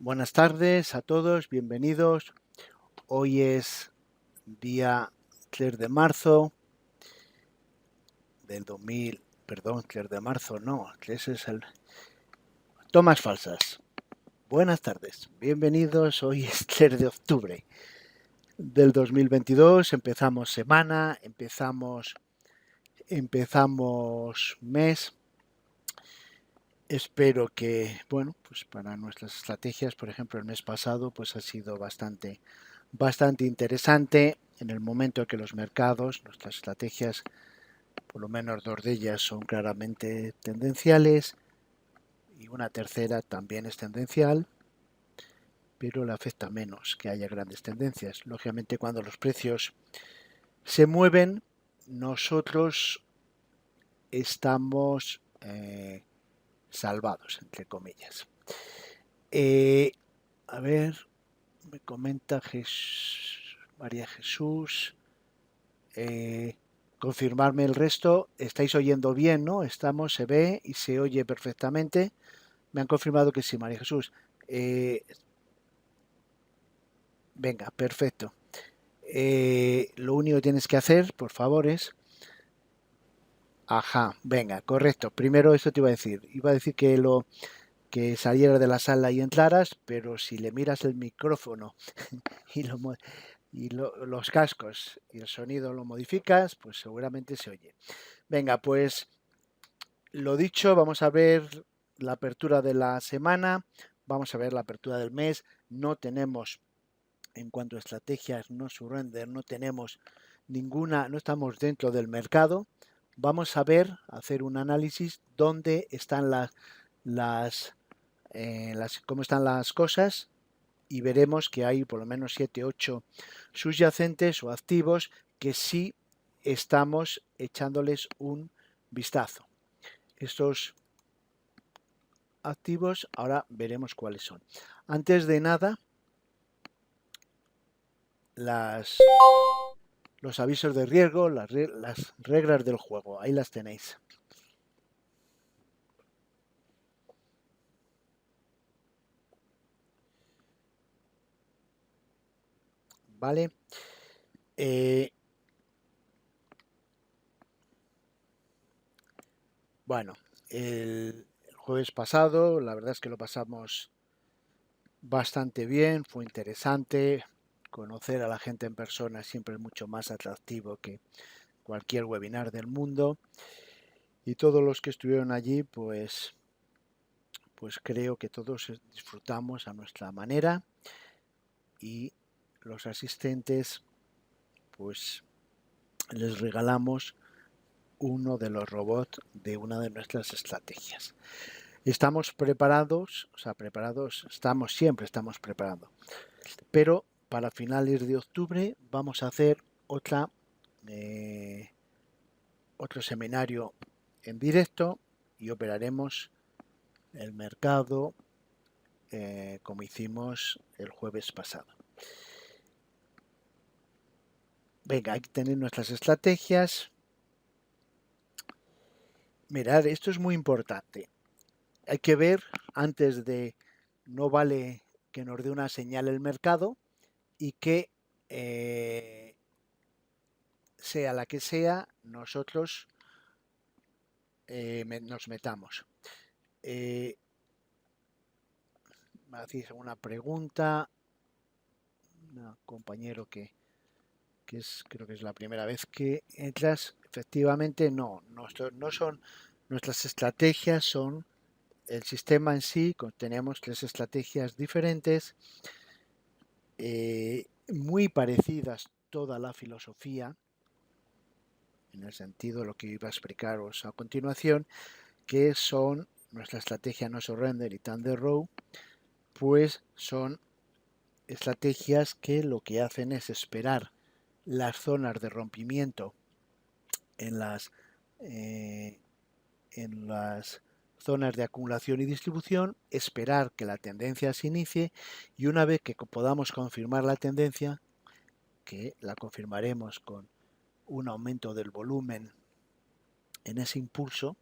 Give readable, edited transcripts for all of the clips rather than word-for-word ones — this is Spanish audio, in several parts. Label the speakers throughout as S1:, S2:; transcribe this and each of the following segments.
S1: Buenas tardes a todos, bienvenidos. Hoy es día 3 de marzo del 2000, perdón, 3 de marzo no, 3 es el... Tomas falsas. Buenas tardes, bienvenidos. Hoy es 3 de octubre del 2022. Empezamos semana, empezamos mes. Espero que, bueno, pues para nuestras estrategias, por ejemplo, el mes pasado, pues ha sido bastante interesante en el momento que los mercados, nuestras estrategias, por lo menos dos de ellas son claramente tendenciales y una tercera también es tendencial, pero le afecta menos que haya grandes tendencias. Lógicamente, cuando los precios se mueven, nosotros estamos salvados, entre comillas. A ver, me comenta María Jesús. Confirmarme el resto. Estáis oyendo bien, ¿no? Se ve y se oye perfectamente. Me han confirmado que sí, María Jesús. Eh, Venga, perfecto. Lo único que tienes que hacer, por favor, es... Ajá, venga, correcto. Primero eso te iba a decir. Iba a decir que salieras de la sala y entraras, pero si le miras el micrófono y, los cascos y el sonido lo modificas, pues seguramente se oye. Venga, pues lo dicho, vamos a ver la apertura de la semana, vamos a ver la apertura del mes. No tenemos, en cuanto a estrategias, no surrender, no tenemos ninguna, no estamos dentro del mercado. Vamos a ver, hacer un análisis dónde están cómo están las cosas y veremos que hay por lo menos 7, 8 subyacentes o activos que sí estamos echándoles un vistazo. Estos activos, ahora veremos cuáles son. Antes de nada, los avisos de riesgo, las reglas del juego, ahí las tenéis. ¿Vale? Bueno, el jueves pasado, la verdad es que lo pasamos bastante bien, fue interesante. Conocer a la gente en persona siempre es mucho más atractivo que cualquier webinar del mundo. Y todos los que estuvieron allí, pues creo que todos disfrutamos a nuestra manera y los asistentes, pues les regalamos uno de los robots de una de nuestras estrategias. Estamos preparados, siempre estamos preparados, pero para finales de octubre vamos a hacer otro seminario en directo y operaremos el mercado como hicimos el jueves pasado. Venga, hay que tener nuestras estrategias. Mirad, esto es muy importante. Hay que ver antes de, no vale que nos dé una señal el mercado y que sea la que sea, nosotros nos metamos. Me hacéis una pregunta, un compañero que creo que es la primera vez que entras. Efectivamente, no son nuestras estrategias, son el sistema en sí. Tenemos 3 estrategias diferentes, muy parecidas toda la filosofía, en el sentido de lo que iba a explicaros a continuación, que son nuestra estrategia No Surrender y Thunder Row, pues son estrategias que lo que hacen es esperar las zonas de rompimiento en las zonas de acumulación y distribución, esperar que la tendencia se inicie y una vez que podamos confirmar la tendencia, que la confirmaremos con un aumento del volumen en ese impulso,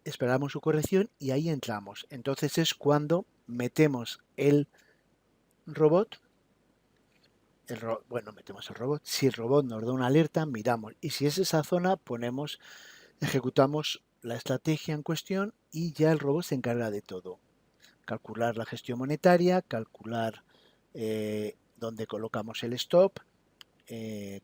S1: esperamos su corrección y ahí entramos. Entonces es cuando metemos el robot, metemos el robot. Si el robot nos da una alerta, miramos. Y si es esa zona, ejecutamos la estrategia en cuestión y ya el robot se encarga de todo. Calcular la gestión monetaria, calcular dónde colocamos el stop,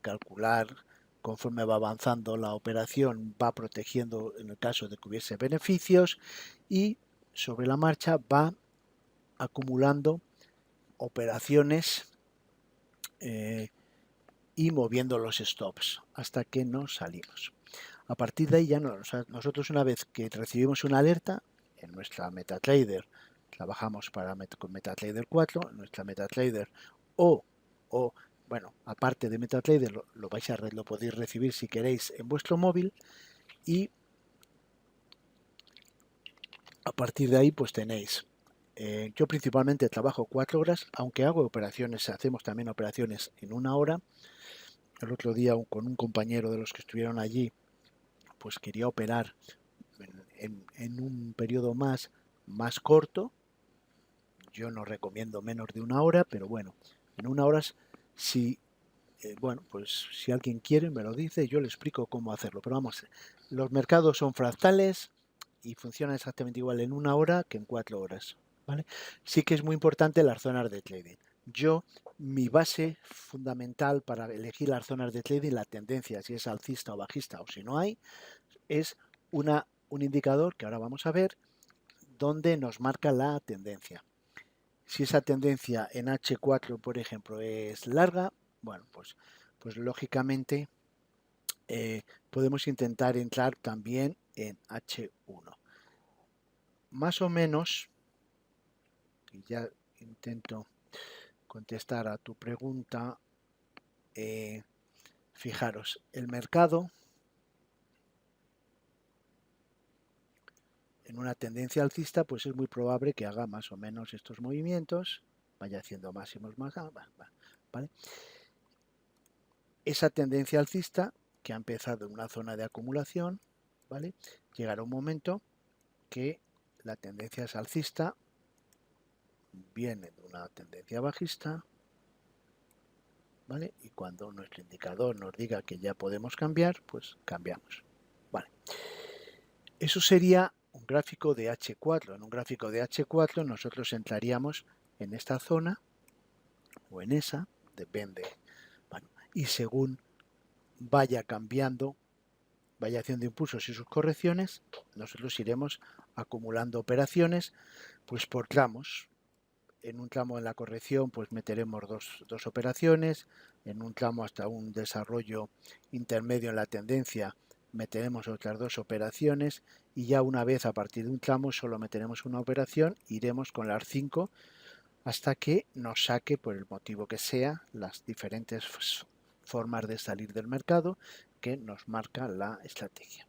S1: calcular conforme va avanzando la operación, va protegiendo en el caso de que hubiese beneficios y sobre la marcha va acumulando operaciones y moviendo los stops hasta que nos salimos. A partir de ahí ya nosotros una vez que recibimos una alerta en nuestra MetaTrader, trabajamos con MetaTrader 4, nuestra MetaTrader o bueno, aparte de MetaTrader lo podéis recibir si queréis en vuestro móvil y a partir de ahí pues tenéis yo principalmente trabajo 4 horas, aunque hacemos también operaciones en 1 hora. El otro día con un compañero de los que estuvieron allí, pues quería operar en un periodo más corto. Yo no recomiendo menos de 1 hora, pero bueno, en 1 hora, si, pues si alguien quiere me lo dice, yo le explico cómo hacerlo. Pero vamos, los mercados son fractales y funcionan exactamente igual en 1 hora que en 4 horas. ¿Vale? Sí que es muy importante las zonas de trading. Mi base fundamental para elegir las zonas de trading, la tendencia, si es alcista o bajista o si no hay, es un indicador que ahora vamos a ver, donde nos marca la tendencia. Si esa tendencia en H4, por ejemplo, es larga, bueno, pues lógicamente podemos intentar entrar también en H1. Más o menos, y ya intento contestar a tu pregunta, fijaros, el mercado en una tendencia alcista pues es muy probable que haga más o menos estos movimientos, vaya haciendo máximos más, ¿vale? Esa tendencia alcista que ha empezado en una zona de acumulación, ¿vale? Llegará un momento que la tendencia es alcista, viene de una tendencia bajista, ¿vale? Y cuando nuestro indicador nos diga que ya podemos cambiar, pues cambiamos, ¿vale? Eso sería un gráfico de H4. En un gráfico de H4 nosotros entraríamos en esta zona o en esa, depende. Bueno, y según vaya cambiando, vaya haciendo impulsos y sus correcciones, nosotros iremos acumulando operaciones pues por tramos. En un tramo de la corrección pues meteremos dos operaciones, en un tramo hasta un desarrollo intermedio en la tendencia meteremos otras 2 operaciones y ya una vez a partir de un tramo solo meteremos una operación, iremos con las 5 hasta que nos saque, por el motivo que sea, las diferentes formas de salir del mercado que nos marca la estrategia.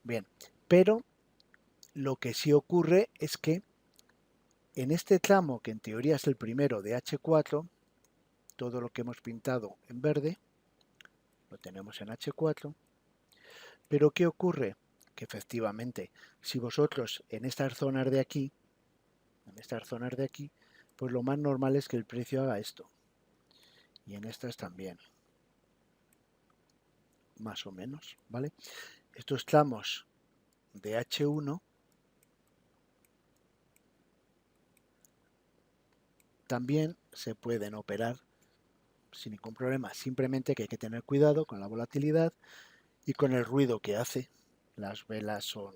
S1: Bien, pero lo que sí ocurre es que en este tramo, que en teoría es el primero de H4, todo lo que hemos pintado en verde lo tenemos en H4, pero ¿qué ocurre? Que efectivamente, si vosotros en estas zonas de aquí, pues lo más normal es que el precio haga esto. Y en estas también. Más o menos, ¿vale? Estos tramos de H1 también se pueden operar sin ningún problema. Simplemente que hay que tener cuidado con la volatilidad y con el ruido que hace. Las velas son...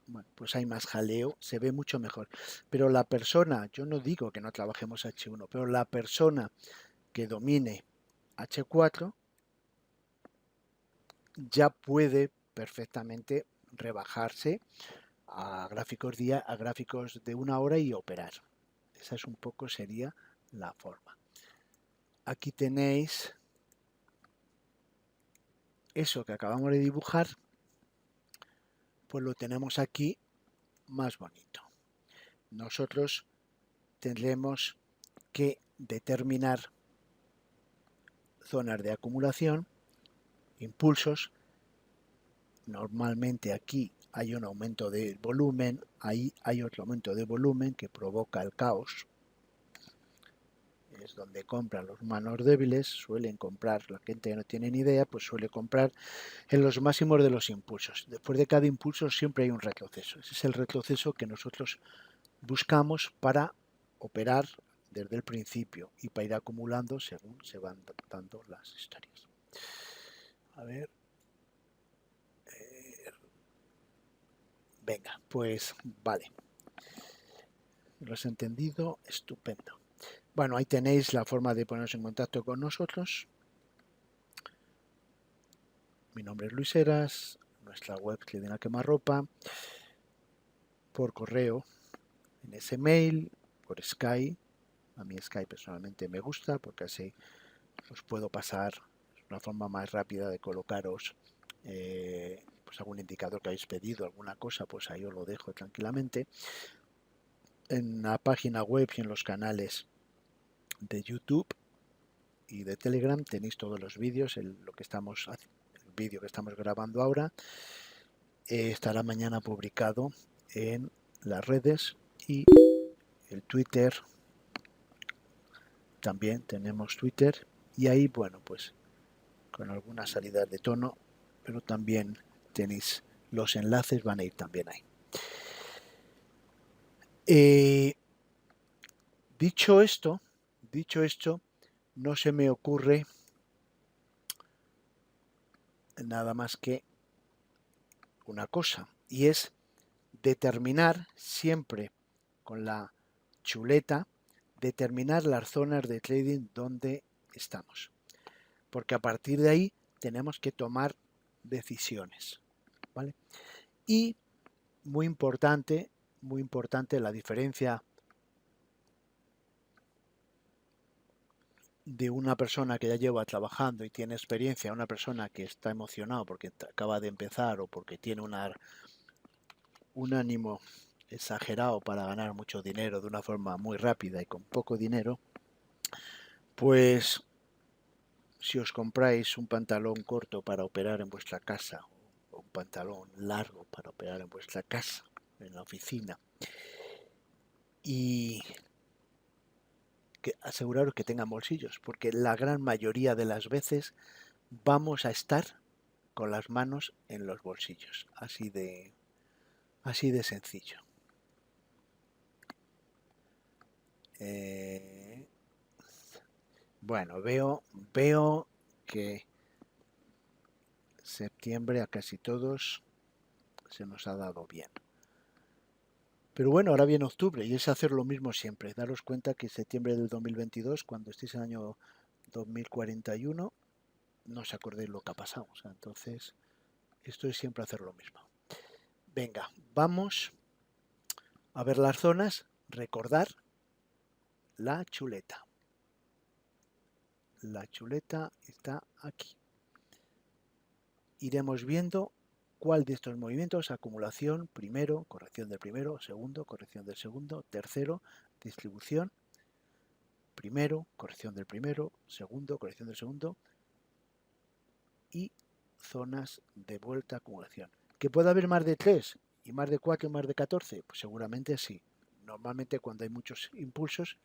S1: Bueno, pues hay más jaleo, se ve mucho mejor. Pero la persona, yo no digo que no trabajemos H1, pero la persona que domine H4 ya puede perfectamente rebajarse a gráficos de 1 hora y operar. Esa es un poco sería la forma. Aquí tenéis eso que acabamos de dibujar, pues lo tenemos aquí más bonito. Nosotros tendremos que determinar zonas de acumulación, impulsos. Normalmente aquí hay un aumento de volumen, ahí hay otro aumento de volumen que provoca el caos. Es donde compran los manos débiles, suelen comprar, la gente que no tiene ni idea, pues suele comprar en los máximos de los impulsos. Después de cada impulso siempre hay un retroceso. Ese es el retroceso que nosotros buscamos para operar desde el principio y para ir acumulando según se van dando las historias. A ver. Venga, pues vale. ¿Lo has entendido? Estupendo. Bueno, ahí tenéis la forma de poneros en contacto con nosotros. Mi nombre es Luis Heras, nuestra web Clidina Quemarropa, por correo, en ese mail, por Skype. A mí Skype personalmente me gusta porque así os puedo pasar una forma más rápida de colocaros pues algún indicador que habéis pedido, alguna cosa, pues ahí os lo dejo tranquilamente. En la página web y en los canales de YouTube y de Telegram tenéis todos los vídeos, el vídeo que estamos grabando ahora estará mañana publicado en las redes y el Twitter, también tenemos Twitter y ahí, bueno, pues con algunas salidas de tono, pero también tenéis los enlaces, van a ir también ahí. Dicho esto, no se me ocurre nada más que una cosa, y es determinar siempre con la chuleta, determinar las zonas de trading donde estamos. Porque a partir de ahí tenemos que tomar decisiones, ¿vale? Y muy importante la diferencia de una persona que ya lleva trabajando y tiene experiencia a una persona que está emocionado porque acaba de empezar o porque tiene un ánimo exagerado para ganar mucho dinero de una forma muy rápida y con poco dinero, pues si os compráis un pantalón corto para operar en vuestra casa o un pantalón largo para operar en vuestra casa, en la oficina, y que aseguraros que tengan bolsillos, porque la gran mayoría de las veces vamos a estar con las manos en los bolsillos, así de sencillo. Bueno, veo que septiembre a casi todos se nos ha dado bien. Pero bueno, ahora viene octubre y es hacer lo mismo siempre. Daros cuenta que septiembre del 2022, cuando estéis en el año 2041, no os acordéis lo que ha pasado. O sea, entonces, esto es siempre hacer lo mismo. Venga, vamos a ver las zonas. Recordar la chuleta. La chuleta está aquí. Iremos viendo cuál de estos movimientos, acumulación, primero, corrección del primero, segundo, corrección del segundo, tercero, distribución, primero, corrección del primero, segundo, corrección del segundo y zonas de vuelta acumulación. ¿Que puede haber más de 3 y más de 4 y más de 14? Pues seguramente sí. Normalmente cuando hay muchos impulsos,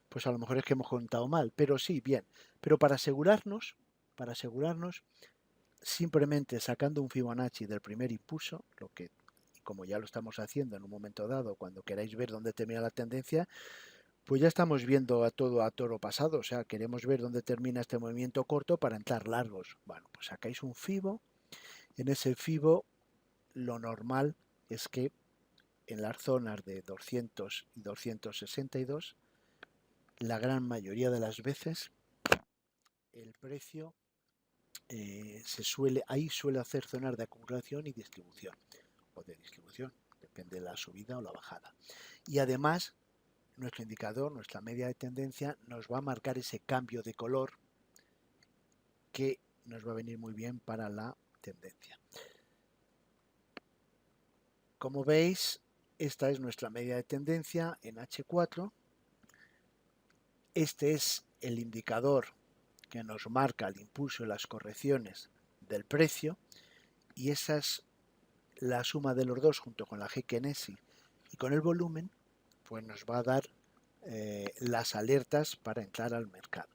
S1: pues a lo mejor es que hemos contado mal, pero sí, bien. Pero para asegurarnos, simplemente sacando un Fibonacci del primer impulso, lo que, como ya lo estamos haciendo en un momento dado, cuando queráis ver dónde termina la tendencia, pues ya estamos viendo a todo a toro pasado, o sea, queremos ver dónde termina este movimiento corto para entrar largos. Bueno, pues sacáis un Fibo, en ese Fibo lo normal es que en las zonas de 200 y 262, la gran mayoría de las veces el precio ahí suele hacer zonas de acumulación y distribución, o de distribución, depende de la subida o la bajada. Y además, nuestro indicador, nuestra media de tendencia, nos va a marcar ese cambio de color que nos va a venir muy bien para la tendencia. Como veis, esta es nuestra media de tendencia en H4. Este es el indicador que nos marca el impulso y las correcciones del precio, y esa es la suma de los dos junto con la Heiken-Ashi y con el volumen, pues nos va a dar las alertas para entrar al mercado.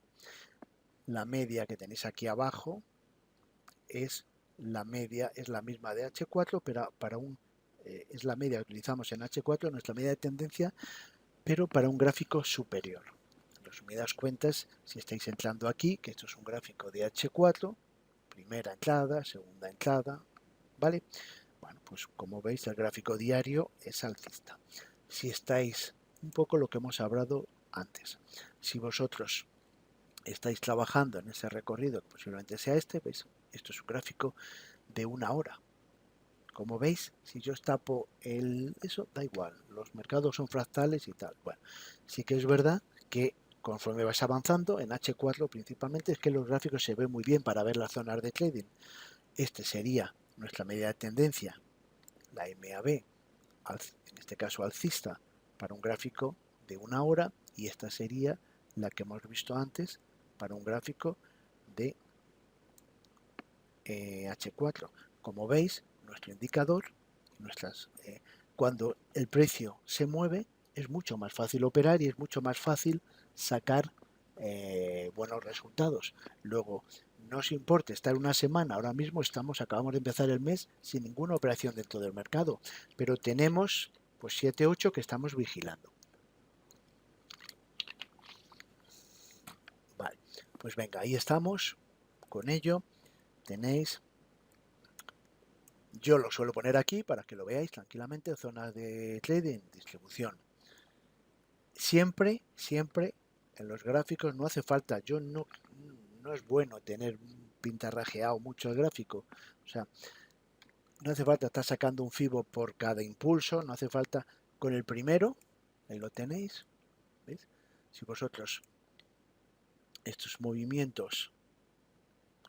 S1: La media que tenéis aquí abajo es la media, es la misma de H4, pero para es la media que utilizamos en H4, nuestra media de tendencia, pero para un gráfico superior. En resumidas cuentas, si estáis entrando aquí, que esto es un gráfico de H4, primera entrada, segunda entrada, ¿vale? Bueno, pues como veis el gráfico diario es alcista. Si estáis un poco lo que hemos hablado antes, si vosotros estáis trabajando en ese recorrido, que posiblemente sea este, ¿veis? Esto es un gráfico de una hora. Como veis, si yo tapo eso, da igual, los mercados son fractales y tal. Bueno, sí que es verdad que conforme vas avanzando, en H4 principalmente, es que los gráficos se ven muy bien para ver las zonas de trading. Este sería nuestra media de tendencia, la MAB, en este caso alcista, para un gráfico de una hora, y esta sería la que hemos visto antes para un gráfico de H4. Como veis, nuestro indicador, cuando el precio se mueve, es mucho más fácil operar y es mucho más fácil sacar buenos resultados. Luego, no os importe estar una semana, ahora mismo acabamos de empezar el mes sin ninguna operación dentro del mercado, pero tenemos pues 7, 8 que estamos vigilando. Vale, pues venga, ahí estamos con ello. Tenéis, yo lo suelo poner aquí para que lo veáis tranquilamente, zonas de trading, distribución. Siempre en los gráficos no hace falta, no es bueno tener pintarrajeado mucho el gráfico, o sea, no hace falta estar sacando un fibo por cada impulso, no hace falta con el primero, ahí lo tenéis, ¿veis? Si vosotros estos movimientos,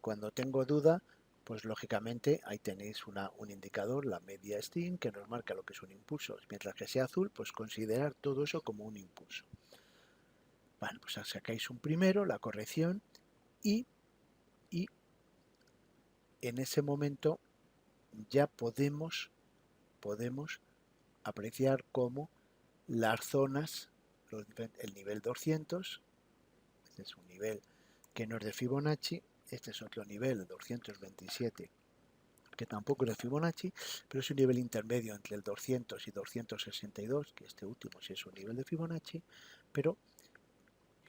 S1: cuando tengo duda, pues lógicamente ahí tenéis un indicador, la media Steam, que nos marca lo que es un impulso, mientras que sea azul, pues considerar todo eso como un impulso. Bueno, pues sacáis un primero, la corrección, y en ese momento ya podemos apreciar cómo las zonas, el nivel 200, este es un nivel que no es de Fibonacci, este es otro nivel, 227, que tampoco es de Fibonacci, pero es un nivel intermedio entre el 200 y 262, que este último sí es un nivel de Fibonacci, pero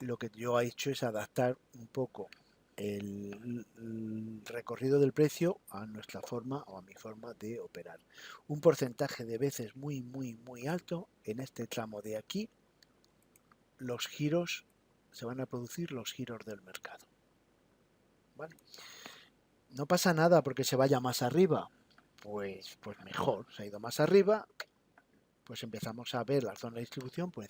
S1: lo que yo he hecho es adaptar un poco el recorrido del precio a nuestra forma o a mi forma de operar. Un porcentaje de veces muy alto en este tramo de aquí, los giros, se van a producir los giros del mercado. ¿Vale? No pasa nada porque se vaya más arriba, pues mejor, se ha ido más arriba, pues empezamos a ver la zona de distribución, pues,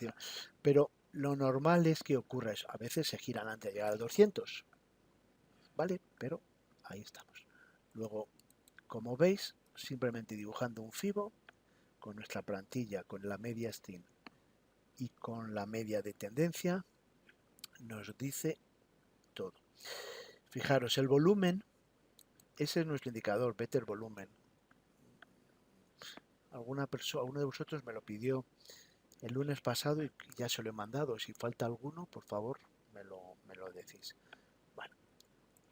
S1: pero lo normal es que ocurra eso. A veces se giran antes de llegar al 200, ¿vale? Pero ahí estamos. Luego, como veis, simplemente dibujando un fibo con nuestra plantilla, con la media Steam y con la media de tendencia, nos dice todo. Fijaros, el volumen, ese es nuestro indicador, Better Volumen. Alguno de vosotros me lo pidió el lunes pasado y ya se lo he mandado. Si falta alguno, por favor, me lo decís. Bueno,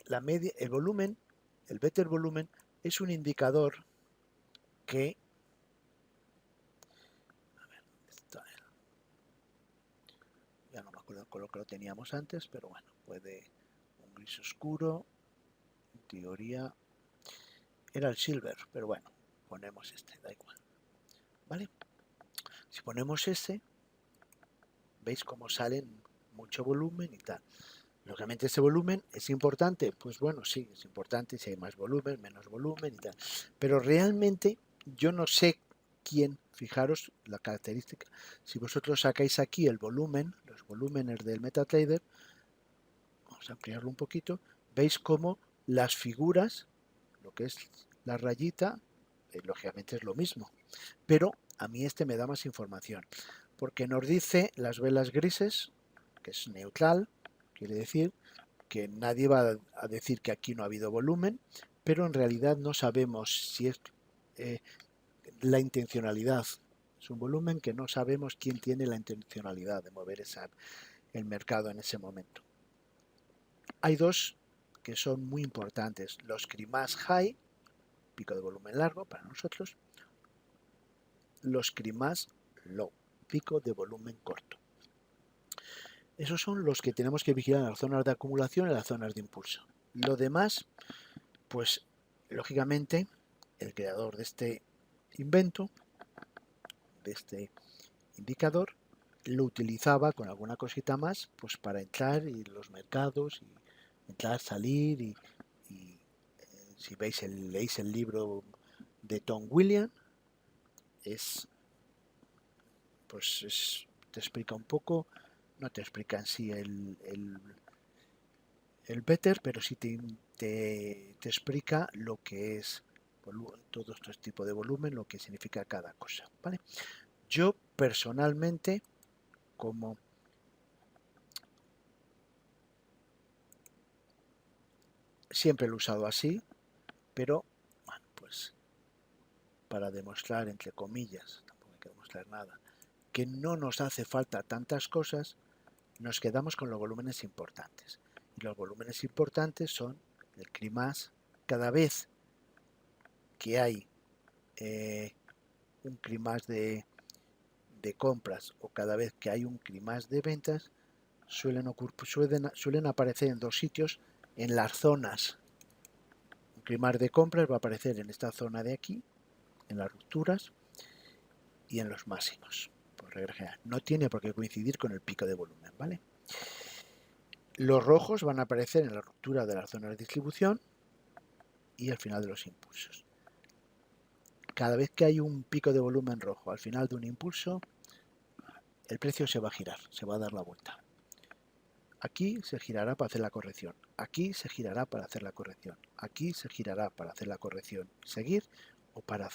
S1: la media, el volumen, el Better Volumen, es un indicador que, a ver, ¿dónde está? Ya no me acuerdo con lo que lo teníamos antes, pero bueno, puede un gris oscuro, en teoría era el silver, pero bueno, ponemos este, da igual, ¿vale? Si ponemos ese, veis cómo salen mucho volumen y tal. Lógicamente ese volumen es importante, pues bueno, sí, es importante si hay más volumen, menos volumen y tal. Pero realmente yo no sé quién, fijaros la característica, si vosotros sacáis aquí el volumen, los volúmenes del MetaTrader, vamos a ampliarlo un poquito, veis cómo las figuras, lo que es la rayita, lógicamente es lo mismo, pero a mí este me da más información, porque nos dice las velas grises, que es neutral, quiere decir que nadie va a decir que aquí no ha habido volumen, pero en realidad no sabemos si es la intencionalidad. Es un volumen que no sabemos quién tiene la intencionalidad de mover el mercado en ese momento. Hay dos que son muy importantes. Los CRIMAS High, pico de volumen largo para nosotros. Los CRIMAS Low, pico de volumen corto. Esos son los que tenemos que vigilar en las zonas de acumulación y en las zonas de impulso. Lo demás, pues lógicamente, el creador de este invento, de este indicador, lo utilizaba con alguna cosita más, pues para entrar en los mercados, y entrar, salir, y si leéis el libro de Tom Williams, te explica un poco, no te explica en sí el better, pero sí te explica lo que es todo este tipo de volumen, lo que significa cada cosa, ¿vale? Yo personalmente, como siempre lo he usado así, pero bueno, pues para demostrar, entre comillas, tampoco hay que demostrar nada, que no nos hace falta tantas cosas, nos quedamos con los volúmenes importantes. Y los volúmenes importantes son el CRIMAS. Cada vez que hay un CRIMAS de compras o cada vez que hay un CRIMAS de ventas, suelen aparecer en dos sitios en las zonas. Un CRIMAS de compras va a aparecer en esta zona de aquí, en las rupturas y en los máximos, por regla general. No tiene por qué coincidir con el pico de volumen, ¿vale? Los rojos van a aparecer en la ruptura de las zonas de distribución y al final de los impulsos. Cada vez que hay un pico de volumen rojo al final de un impulso, el precio se va a girar, se va a dar la vuelta. Aquí se girará para hacer la corrección, aquí se girará para hacer la corrección, aquí se girará para hacer la corrección, seguir o para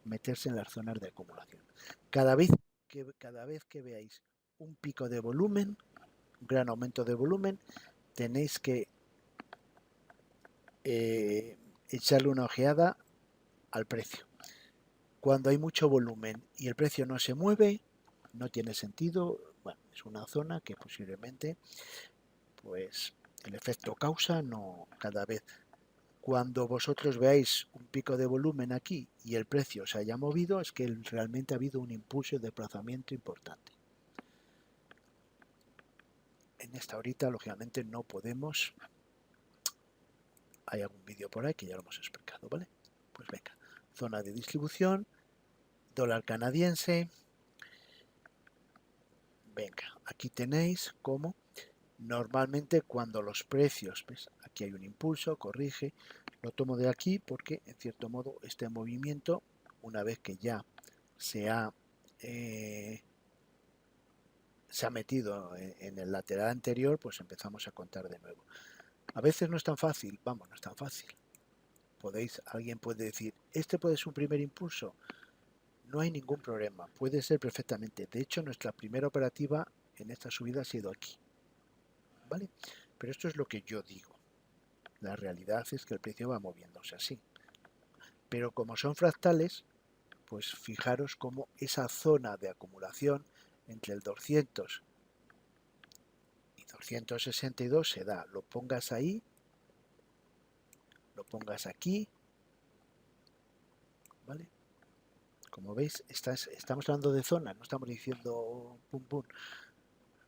S1: meterse en las zonas de acumulación. Cada vez que veáis un pico de volumen, un gran aumento de volumen, tenéis que echarle una ojeada al precio. Cuando hay mucho volumen y el precio no se mueve, no tiene sentido. Bueno, es una zona que posiblemente, pues, el efecto causa no cada vez. Cuando vosotros veáis un pico de volumen aquí y el precio se haya movido, es que realmente ha habido un impulso de desplazamiento importante. En esta horita, lógicamente, no podemos. Hay algún vídeo por ahí que ya lo hemos explicado, ¿vale? Pues venga, zona de distribución, dólar canadiense. Venga, aquí tenéis cómo normalmente cuando los precios, ¿ves? Aquí hay un impulso, corrige, lo tomo de aquí porque en cierto modo este movimiento, una vez que ya se ha metido en el lateral anterior, pues empezamos a contar de nuevo. A veces no es tan fácil, vamos, no es tan fácil. Alguien puede decir, este puede ser un primer impulso. No hay ningún problema, puede ser perfectamente. De hecho, nuestra primera operativa en esta subida ha sido aquí, ¿vale? Pero esto es lo que yo digo. La realidad es que el precio va moviéndose así. Pero como son fractales, pues fijaros cómo esa zona de acumulación entre el 200 y 262 se da. Lo pongas ahí, lo pongas aquí, ¿vale? Como veis, estamos hablando de zona, no estamos diciendo pum pum.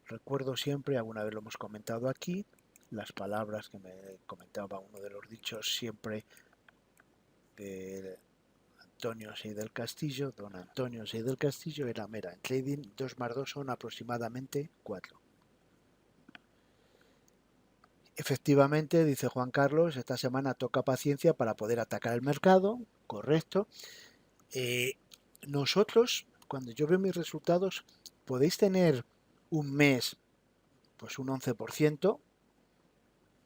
S1: Recuerdo siempre, alguna vez lo hemos comentado aquí, las palabras que me comentaba uno de los dichos siempre de Antonio Sey del Castillo, don Antonio Sey del Castillo, era mera, en trading 2 más 2 son aproximadamente 4. Efectivamente, dice Juan Carlos, esta semana toca paciencia para poder atacar el mercado, correcto. Nosotros, cuando yo veo mis resultados, podéis tener un mes, pues un 11%,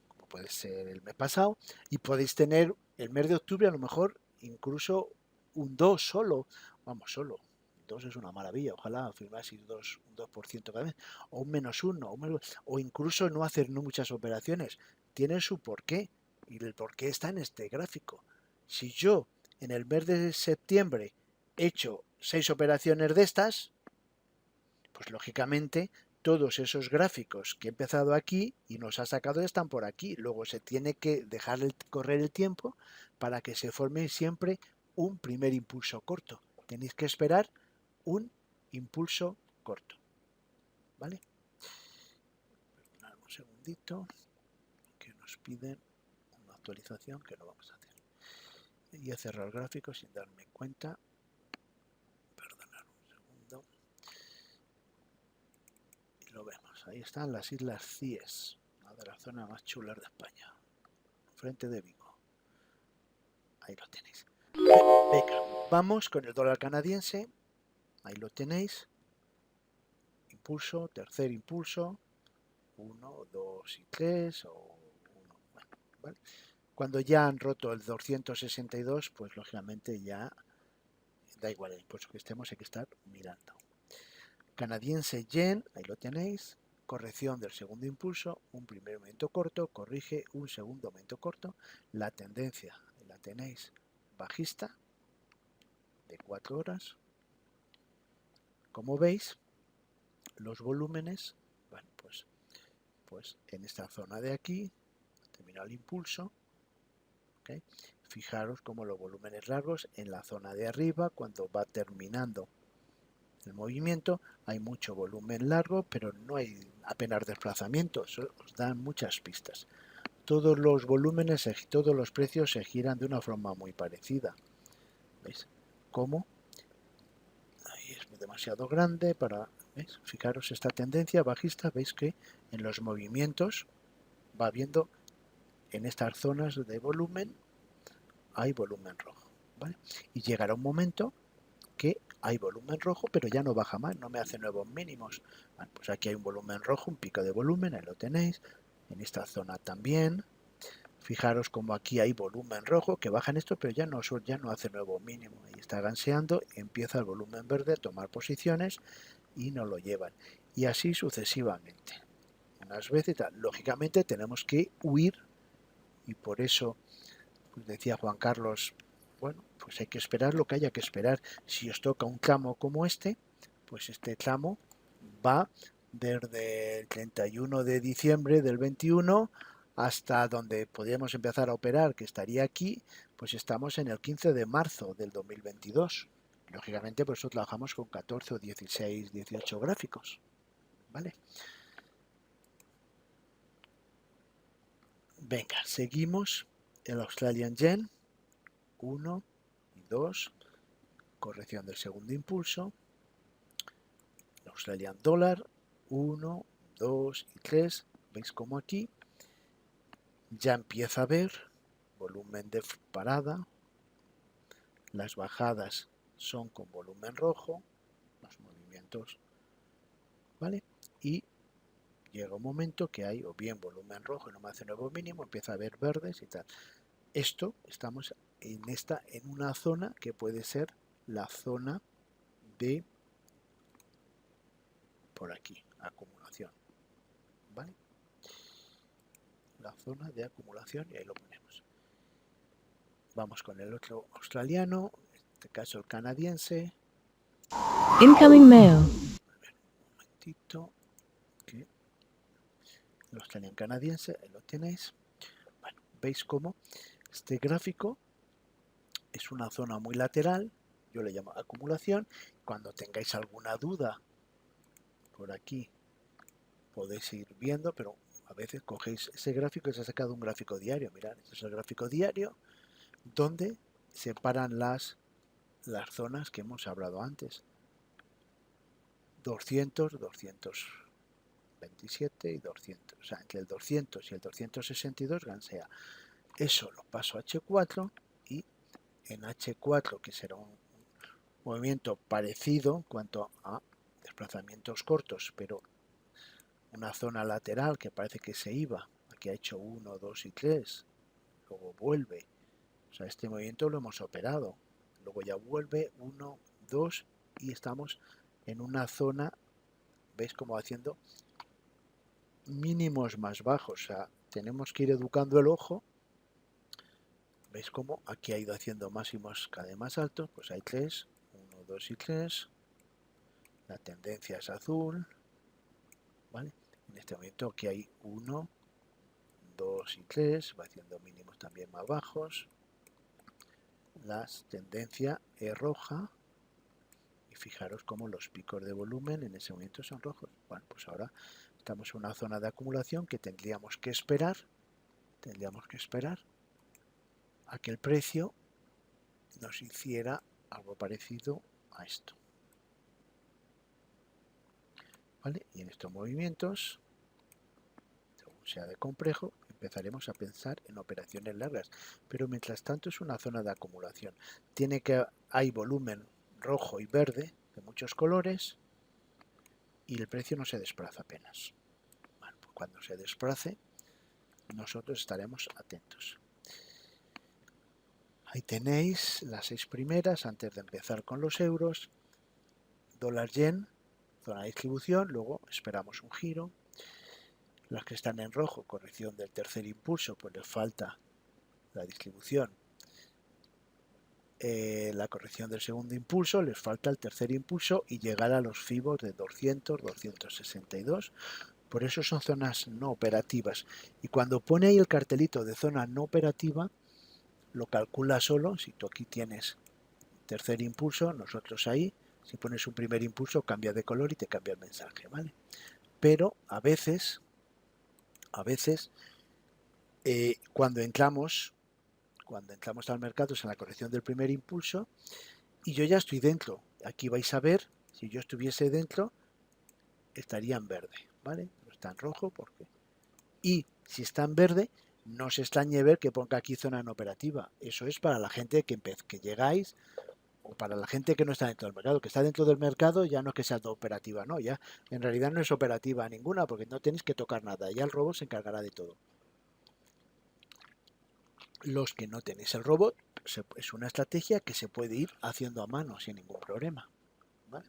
S1: como puede ser el mes pasado, y podéis tener el mes de octubre a lo mejor incluso un 2 solo, vamos, solo. 2 es una maravilla, ojalá firmaseis un 2% cada vez, o un -1, o incluso no hacer muchas operaciones. Tiene su porqué, y el porqué está en este gráfico. Si yo en el mes de septiembre hecho 6 operaciones de estas, pues lógicamente todos esos gráficos que he empezado aquí y nos ha sacado están por aquí. Luego se tiene que dejar correr el tiempo para que se forme siempre un primer impulso corto. Tenéis que esperar un impulso corto. ¿Vale? Perdonad un segundito, que nos piden una actualización que no vamos a hacer. Y he cerrado el gráfico sin darme cuenta. Perdonad un segundo. Y lo vemos. Ahí están las Islas Cíes, una de las zonas más chulas de España. Frente de Vigo. Ahí lo tenéis. Venga, vamos con el dólar canadiense. Ahí lo tenéis. Impulso, tercer impulso. 1, 2 y 3. O 1. Bueno, ¿vale? Cuando ya han roto el 262, pues lógicamente ya da igual el impulso que estemos, hay que estar mirando. Canadiense yen, ahí lo tenéis. Corrección del segundo impulso, un primer momento corto, corrige un segundo momento corto. La tendencia la tenéis bajista de 4 horas. Como veis, los volúmenes, bueno, pues en esta zona de aquí, termina el impulso. ¿Okay? Fijaros como los volúmenes largos en la zona de arriba, cuando va terminando el movimiento, hay mucho volumen largo, pero no hay apenas desplazamiento. Eso os dan muchas pistas. Todos los volúmenes, todos los precios se giran de una forma muy parecida. ¿Veis? ¿Cómo? Ahí es demasiado grande para... ¿veis? Fijaros esta tendencia bajista, veis que en los movimientos va viendo en estas zonas de volumen hay volumen rojo, ¿vale? Y llegará un momento que hay volumen rojo, pero ya no baja más, no me hace nuevos mínimos. Bueno, pues aquí hay un volumen rojo, un pico de volumen, ahí lo tenéis. En esta zona también. Fijaros como aquí hay volumen rojo que baja en esto, pero ya no hace nuevo mínimo. Ahí está ganseando, empieza el volumen verde a tomar posiciones y nos lo llevan. Y así sucesivamente. Unas veces, lógicamente, tenemos que huir y por eso pues decía Juan Carlos, bueno, pues hay que esperar lo que haya que esperar. Si os toca un tramo como este, pues este tramo va desde el 31 de diciembre del 21 hasta donde podríamos empezar a operar, que estaría aquí, pues estamos en el 15 de marzo del 2022. Lógicamente, por eso trabajamos con 14 o 16, 18 gráficos. ¿Vale? Venga, seguimos. El Australian Yen, 1 y 2. Corrección del segundo impulso. El Australian Dollar, 1, 2 y 3. ¿Veis cómo aquí ya empieza a ver volumen de parada? Las bajadas son con volumen rojo, los movimientos, ¿vale? Y llega un momento que hay o bien volumen rojo y no me hace nuevo mínimo, empieza a ver verdes y tal. Esto, estamos en una zona que puede ser la zona de por aquí, acumulación, ¿vale? La zona de acumulación y ahí lo ponemos. Vamos con el otro australiano, en este caso el canadiense.
S2: Incoming mail.
S1: A ver, un momentito, que el australiano canadiense, ahí lo tenéis. Bueno, veis cómo este gráfico es una zona muy lateral, yo le llamo acumulación. Cuando tengáis alguna duda por aquí podéis ir viendo, pero a veces cogéis ese gráfico y se ha sacado un gráfico diario. Mirad, este es el gráfico diario donde separan las zonas que hemos hablado antes. 200, 227 y 200. O sea, entre el 200 y el 262 gansea. Eso lo paso a H4 y en H4, que será un movimiento parecido en cuanto a desplazamientos cortos, pero una zona lateral que parece que se iba. Aquí ha hecho 1, 2 y 3. Luego vuelve. O sea, este movimiento lo hemos operado. Luego ya vuelve 1, 2 y estamos en una zona, ¿veis cómo haciendo mínimos más bajos? O sea, tenemos que ir educando el ojo. ¿Veis cómo aquí ha ido haciendo máximos cada vez más altos? Pues hay 3, 1, 2 y 3. La tendencia es azul, ¿vale? En este momento aquí hay 1, 2 y 3, va haciendo mínimos también más bajos. La tendencia es roja y fijaros cómo los picos de volumen en ese momento son rojos. Bueno, pues ahora estamos en una zona de acumulación que tendríamos que esperar a que el precio nos hiciera algo parecido a esto, ¿vale? Y en estos movimientos, según sea de complejo, empezaremos a pensar en operaciones largas, pero mientras tanto es una zona de acumulación. Hay volumen rojo y verde de muchos colores y el precio no se desplaza apenas. Bueno, pues cuando se desplace, nosotros estaremos atentos. Ahí tenéis las 6 primeras antes de empezar con los euros. Dólar-yen, zona de distribución, luego esperamos un giro. Las que están en rojo, corrección del tercer impulso, pues les falta la distribución. La corrección del segundo impulso, les falta el tercer impulso y llegar a los fibos de 200, 262. Por eso son zonas no operativas. Y cuando pone ahí el cartelito de zona no operativa, lo calcula solo. Si tú aquí tienes tercer impulso, nosotros ahí, si pones un primer impulso, cambia de color y te cambia el mensaje, ¿vale? Pero a veces cuando entramos al mercado es en la corrección del primer impulso y yo ya estoy dentro. Aquí vais a ver, si yo estuviese dentro, estaría en verde, ¿vale? No está en rojo porque... Y si está en verde, no os extrañe ver que ponga aquí zona no operativa. Eso es para la gente que llegáis o para la gente que no está dentro del mercado. Que está dentro del mercado ya no es que sea operativa, no, ya en realidad no es operativa ninguna porque no tenéis que tocar nada. Ya el robot se encargará de todo. Los que no tenéis el robot, es una estrategia que se puede ir haciendo a mano sin ningún problema, ¿vale?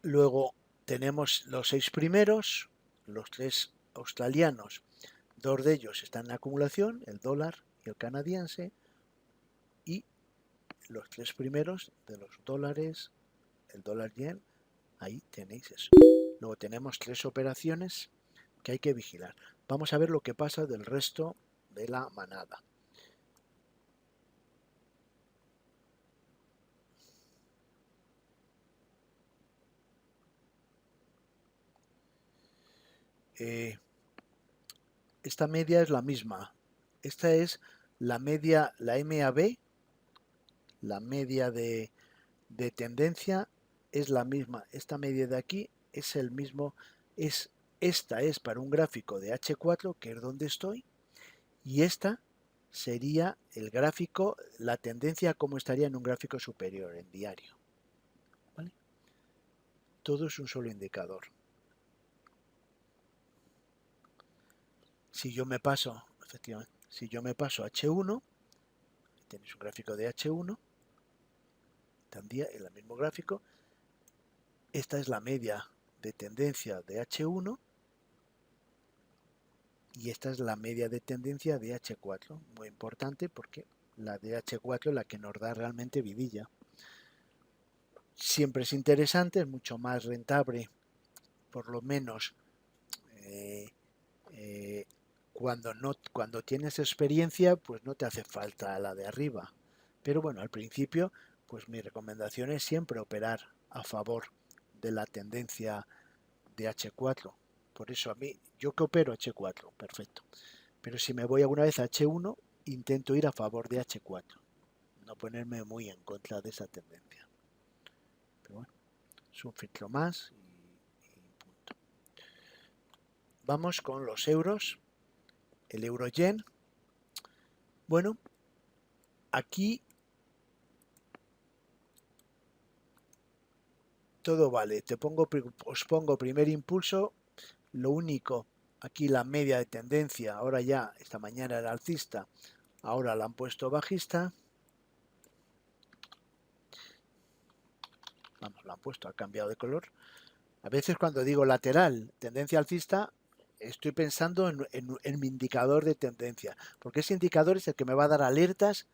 S1: Luego tenemos los 6 primeros, los 3 australianos, 2 de ellos están en acumulación, el dólar y el canadiense, y los 3 primeros de los dólares, el dólar yen, ahí tenéis eso. Luego tenemos 3 operaciones que hay que vigilar. Vamos a ver lo que pasa del resto de la manada. Esta media es la misma. Esta es la media, la MAB, la media de tendencia es la misma. Esta media de aquí es el mismo, esta es para un gráfico de H4, que es donde estoy, y esta sería el gráfico, la tendencia como estaría en un gráfico superior, en diario, ¿vale? Todo es un solo indicador. Si yo me paso, efectivamente, si yo me paso H1, tenéis un gráfico de H1, también en el mismo gráfico, esta es la media de tendencia de H1 y esta es la media de tendencia de H4, muy importante porque la de H4 es la que nos da realmente vidilla. Siempre es interesante, es mucho más rentable, por lo menos cuando tienes experiencia, pues no te hace falta la de arriba. Pero bueno, al principio, pues mi recomendación es siempre operar a favor de la tendencia de H4. Por eso a mí, yo que opero H4, perfecto. Pero si me voy alguna vez a H1, intento ir a favor de H4. No ponerme muy en contra de esa tendencia. Pero bueno, es un filtro más y punto. Vamos con los euros. El euro-yen. Bueno, aquí todo vale. Os pongo primer impulso. Lo único, aquí la media de tendencia, ahora ya, esta mañana era alcista, ahora la han puesto bajista. Vamos, la han puesto, ha cambiado de color. A veces cuando digo lateral, tendencia alcista, estoy pensando en mi indicador de tendencia, porque ese indicador es el que me va a dar alertas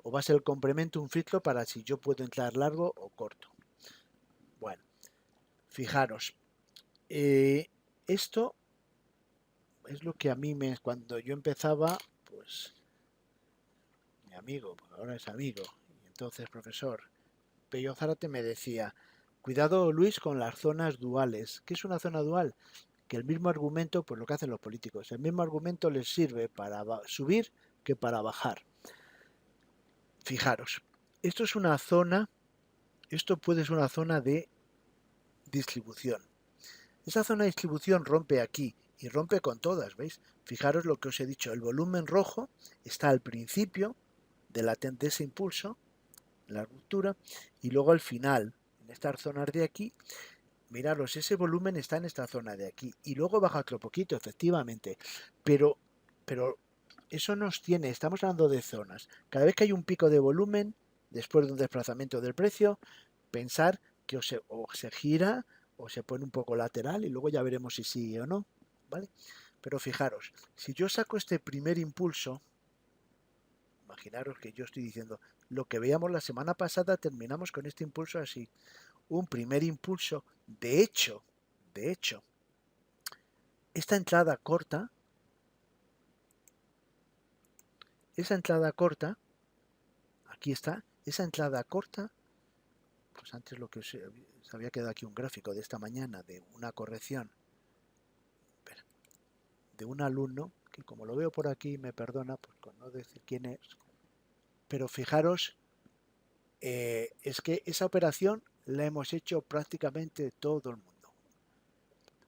S1: o va a ser el complemento un filtro para si yo puedo entrar largo o corto. Bueno, fijaros, esto es lo que a mí cuando yo empezaba, pues mi amigo, pues ahora es amigo, y entonces profesor Pello Zárate me decía, cuidado Luis con las zonas duales. ¿Qué es una zona dual? Que el mismo argumento, pues lo que hacen los políticos, el mismo argumento les sirve para subir que para bajar. Fijaros, esto es una zona, esto puede ser una zona de distribución. Esa zona de distribución rompe aquí y rompe con todas, ¿veis? Fijaros lo que os he dicho, el volumen rojo está al principio de ese impulso, la ruptura, y luego al final, en estas zonas de aquí, miraros, ese volumen está en esta zona de aquí, y luego baja otro poquito, efectivamente, pero eso nos tiene, estamos hablando de zonas. Cada vez que hay un pico de volumen, después de un desplazamiento del precio, pensar que o se gira o se pone un poco lateral y luego ya veremos si sigue o no, ¿vale? Pero fijaros, si yo saco este primer impulso, imaginaros que yo estoy diciendo, lo que veíamos la semana pasada terminamos con este impulso así, un primer impulso, de hecho, esta entrada corta, aquí está, esa entrada corta, pues antes lo que se había quedado aquí un gráfico de esta mañana de una corrección de un alumno, que como lo veo por aquí me perdona, pues con no decir quién es, pero fijaros, es que esa operación la hemos hecho prácticamente todo el mundo,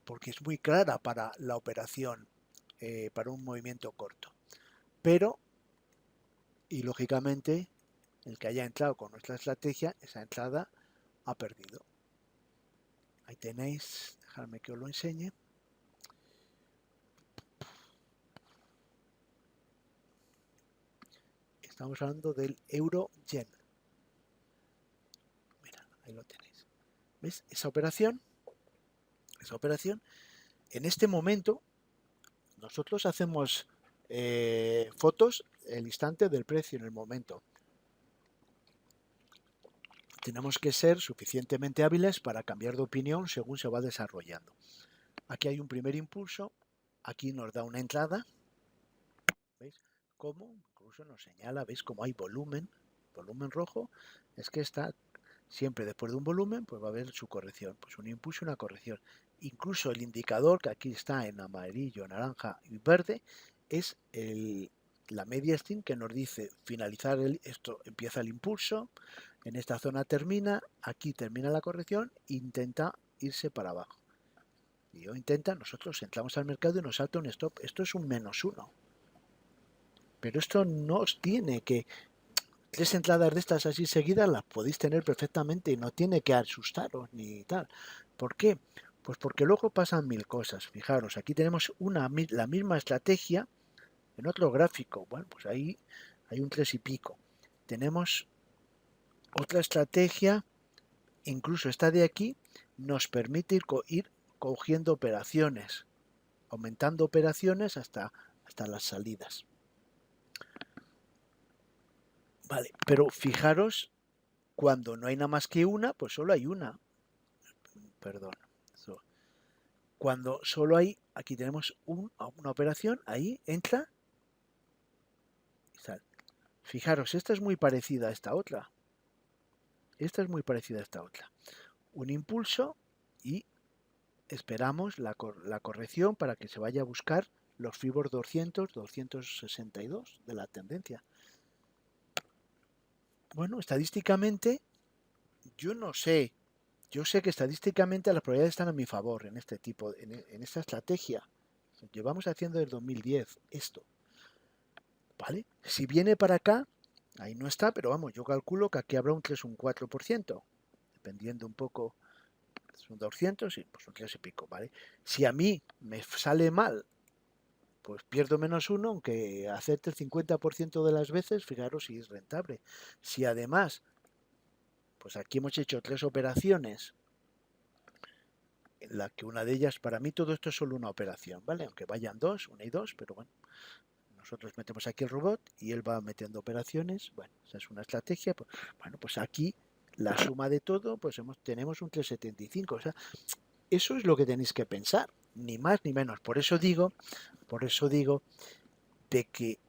S1: porque es muy clara para la operación, para un movimiento corto, pero, y lógicamente, el que haya entrado con nuestra estrategia, esa entrada ha perdido. Ahí tenéis, dejadme que os lo enseñe. Estamos hablando del euro-yen. Mira, ahí lo tenéis. ¿Ves? Esa operación, en este momento, nosotros hacemos fotos el instante del precio en el momento. Tenemos que ser suficientemente hábiles para cambiar de opinión según se va desarrollando. Aquí hay un primer impulso, aquí nos da una entrada, ¿veis? Como incluso nos señala, ¿veis? Como hay volumen rojo, es que está siempre después de un volumen, pues va a haber su corrección, pues un impulso y una corrección. Incluso el indicador que aquí está en amarillo, naranja y verde es la media string que nos dice finalizar esto, empieza el impulso, en esta zona termina, aquí termina la corrección, intenta irse para abajo. Y nosotros entramos al mercado y nos salta un stop. Esto es un -1. Pero esto no os tiene que... 3 entradas de estas así seguidas las podéis tener perfectamente y no tiene que asustaros ni tal. ¿Por qué? Pues porque luego pasan 1000 cosas. Fijaros, aquí tenemos la misma estrategia en otro gráfico. Bueno, pues ahí hay un 3 y pico. Tenemos otra estrategia, incluso esta de aquí, nos permite ir cogiendo operaciones, aumentando operaciones hasta las salidas. Vale, pero fijaros, cuando no hay nada más que una, pues solo hay una. Perdón. Cuando solo hay, aquí tenemos una operación, ahí entra y sale. Fijaros, esta es muy parecida a esta otra. Un impulso y esperamos la corrección para que se vaya a buscar los fibos 200, 262 de la tendencia. Bueno, estadísticamente, yo no sé. Yo sé que estadísticamente las probabilidades están a mi favor en este tipo, en esta estrategia. Llevamos haciendo desde 2010 esto. ¿Vale? Si viene para acá, ahí no está, pero vamos, yo calculo que aquí habrá un 3 o un 4%, dependiendo un poco, son 200 y pues un 3 y pico, ¿vale? Si a mí me sale mal, pues pierdo -1, aunque acerte el 50% de las veces, fijaros si es rentable. Si además, pues aquí hemos hecho 3 operaciones, en la que una de ellas, para mí todo esto es solo una operación, ¿vale? Aunque vayan 2, una y 2, pero bueno, nosotros metemos aquí el robot y él va metiendo operaciones. Bueno, esa es una estrategia. Bueno, pues aquí la suma de todo, pues tenemos un 3,75. O sea, eso es lo que tenéis que pensar, ni más ni menos. Por eso digo de que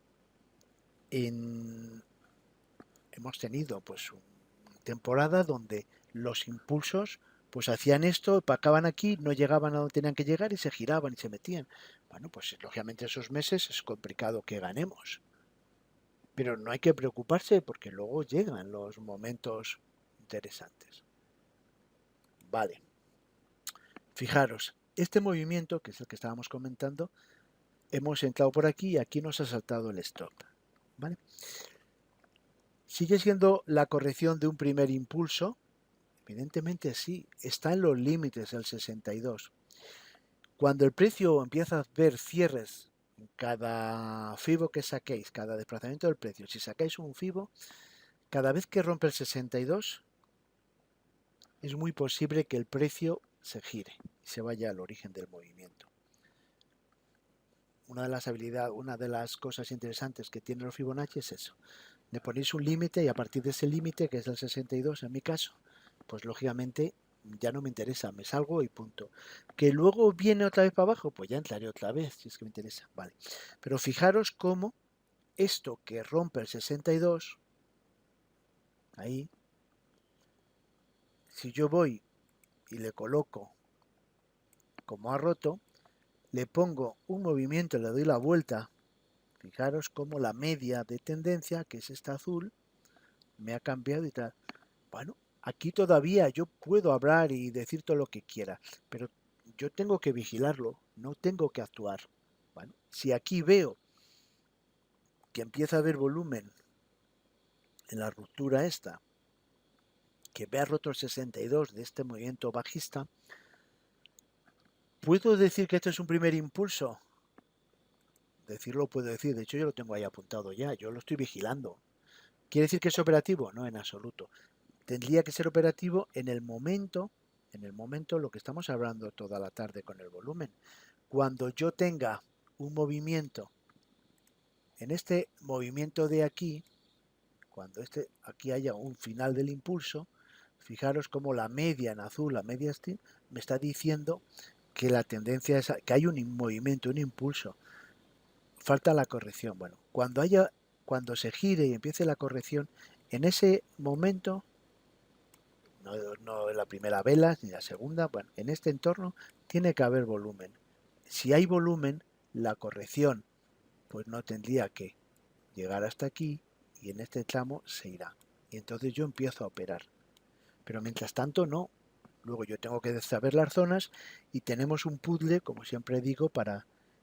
S1: hemos tenido pues una temporada donde los impulsos pues hacían esto, acaban aquí, no llegaban a donde tenían que llegar y se giraban y se metían. Bueno, pues lógicamente esos meses es complicado que ganemos. Pero no hay que preocuparse porque luego llegan los momentos interesantes. Vale. Fijaros, este movimiento, que es el que estábamos comentando, hemos entrado por aquí y aquí nos ha saltado el stop. ¿Vale? Sigue siendo la corrección de un primer impulso. Evidentemente sí, está en los límites del 62. Cuando el precio empieza a ver cierres en cada FIBO que saquéis, cada desplazamiento del precio, si sacáis un FIBO, cada vez que rompe el 62, es muy posible que el precio se gire y se vaya al origen del movimiento. Una de las cosas interesantes que tiene los Fibonacci es eso. Le ponéis un límite y a partir de ese límite, que es el 62 en mi caso, pues lógicamente ya no me interesa, me salgo y punto. Que luego viene otra vez para abajo, pues ya entraré otra vez, si es que me interesa. Vale. Pero fijaros cómo esto que rompe el 62, ahí, si yo voy y le coloco como ha roto, le pongo un movimiento, le doy la vuelta. Fijaros cómo la media de tendencia, que es esta azul, me ha cambiado y tal. Bueno, aquí todavía yo puedo hablar y decir todo lo que quiera, pero yo tengo que vigilarlo, no tengo que actuar. Bueno, si aquí veo que empieza a haber volumen en la ruptura esta, que me ha roto el 62 de este movimiento bajista, ¿puedo decir que este es un primer impulso? Decirlo puedo decir, de hecho yo lo tengo ahí apuntado ya, yo lo estoy vigilando. ¿Quiere decir que es operativo? No, en absoluto. Tendría que ser operativo en el momento lo que estamos hablando toda la tarde con el volumen. Cuando yo tenga un movimiento, en este movimiento de aquí, cuando aquí haya un final del impulso, fijaros como la media en azul, la media STIM, me está diciendo que la tendencia es que hay un movimiento, un impulso. Falta la corrección. Bueno, cuando se gire y empiece la corrección, en ese momento, no en la primera vela ni la segunda, bueno, en este entorno tiene que haber volumen. Si hay volumen, la corrección pues no tendría que llegar hasta aquí y en este tramo se irá. Y entonces yo empiezo a operar. Pero mientras tanto no. Luego yo tengo que saber las zonas y tenemos un puzzle, como siempre digo,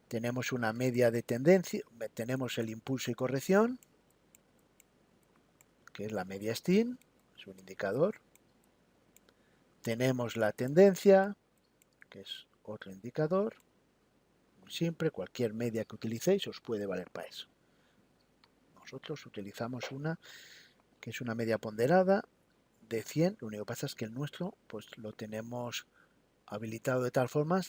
S1: tenemos una media de tendencia, tenemos el impulso y corrección, que es la media STIN, es un indicador. Tenemos la tendencia, que es otro indicador. Muy simple, cualquier media que utilicéis os puede valer para eso. Nosotros utilizamos una que es una media ponderada de 100, lo único que pasa es que el nuestro pues lo tenemos habilitado de tal forma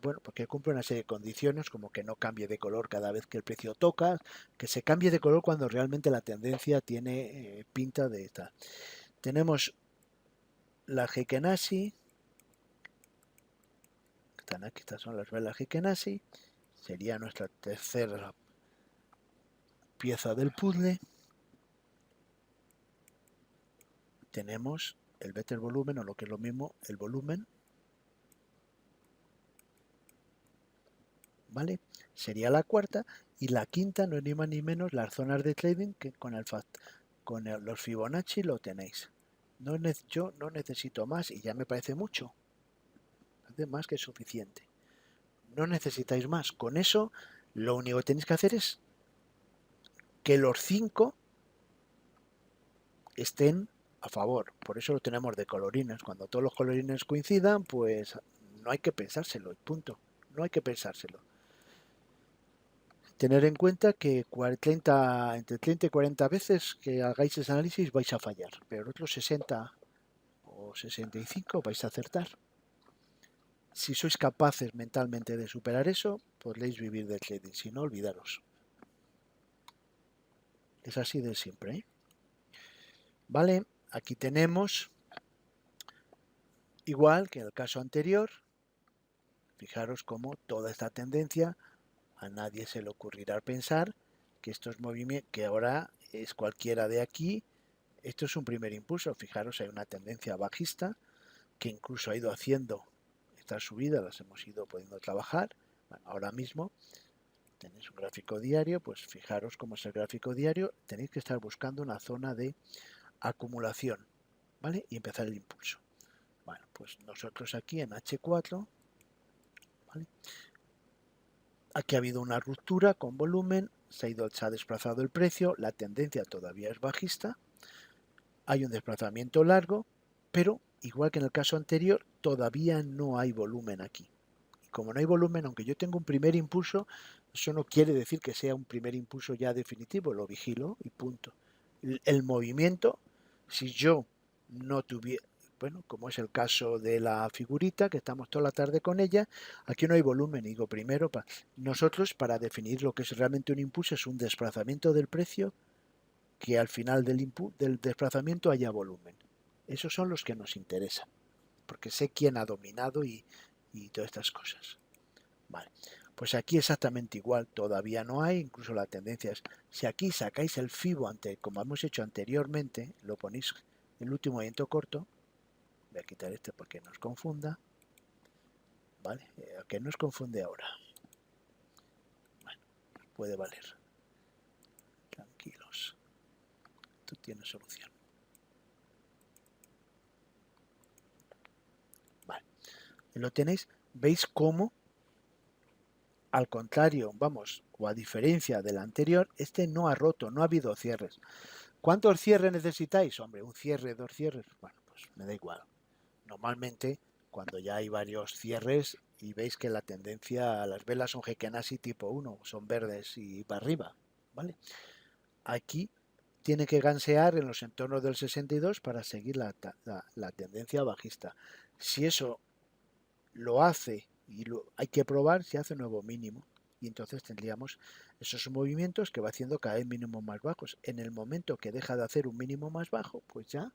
S1: bueno, porque cumple una serie de condiciones como que no cambie de color cada vez que el precio toca, que se cambie de color cuando realmente la tendencia tiene pinta de esta. Tenemos la Heiken-Ashi, están aquí, estas son las velas Heiken-Ashi, sería nuestra tercera pieza del puzzle. Tenemos el better volumen, o lo que es lo mismo, el volumen, ¿vale? Sería la cuarta, y la quinta no es ni más ni menos las zonas de trading que con los Fibonacci lo tenéis. Yo no necesito más y ya me parece mucho, es más que suficiente. No necesitáis más. Con eso lo único que tenéis que hacer es que los 5 estén a favor. Por eso lo tenemos de colorines. Cuando todos los colorines coincidan, pues no hay que pensárselo, y punto. No hay que pensárselo. Tener en cuenta que entre 30 y 40 veces que hagáis ese análisis vais a fallar, pero en otros 60 o 65 vais a acertar. Si sois capaces mentalmente de superar eso, podréis vivir del trading, si no, olvidaros. Es así de siempre, ¿eh? Vale, aquí tenemos, igual que en el caso anterior, fijaros cómo toda esta tendencia, a nadie se le ocurrirá pensar que estos movimientos, que ahora es cualquiera de aquí, esto es un primer impulso. Fijaros, hay una tendencia bajista que incluso ha ido haciendo estas subidas, las hemos ido pudiendo trabajar. Bueno, ahora mismo tenéis un gráfico diario, pues fijaros cómo es el gráfico diario, tenéis que estar buscando una zona de acumulación, ¿vale? Y empezar el impulso. Bueno, pues nosotros aquí en H4, ¿vale? Aquí ha habido una ruptura con volumen, se ha desplazado el precio, la tendencia todavía es bajista, hay un desplazamiento largo, pero igual que en el caso anterior, todavía no hay volumen aquí. Y como no hay volumen, aunque yo tenga un primer impulso, eso no quiere decir que sea un primer impulso ya definitivo, lo vigilo y punto. El movimiento, si yo no tuviera, bueno, como es el caso de la figurita, que estamos toda la tarde con ella, aquí no hay volumen. Digo, primero, nosotros para definir lo que es realmente un impulso es un desplazamiento del precio que al final del desplazamiento haya volumen. Esos son los que nos interesan, porque sé quién ha dominado y todas estas cosas. Vale, pues aquí exactamente igual, todavía no hay, incluso la tendencia es, si aquí sacáis el FIBO, como hemos hecho anteriormente, lo ponéis el último movimiento corto, voy a quitar este para que no os confunda, vale, que no os confunde ahora, bueno, puede valer, tranquilos, esto tiene solución. Vale, lo tenéis, veis cómo, al contrario, vamos, o a diferencia del anterior, este no ha roto, no ha habido cierres. ¿Cuántos cierres necesitáis? Hombre, un cierre, dos cierres, bueno, pues me da igual. Normalmente, cuando ya hay varios cierres y veis que la tendencia, las velas son Heiken-Ashi tipo 1, son verdes y para arriba, ¿vale? Aquí tiene que gansear en los entornos del 62 para seguir la tendencia bajista. Si eso lo hace y hay que probar, si hace nuevo mínimo. Y entonces tendríamos esos movimientos que va haciendo cada vez mínimos más bajos. En el momento que deja de hacer un mínimo más bajo, pues ya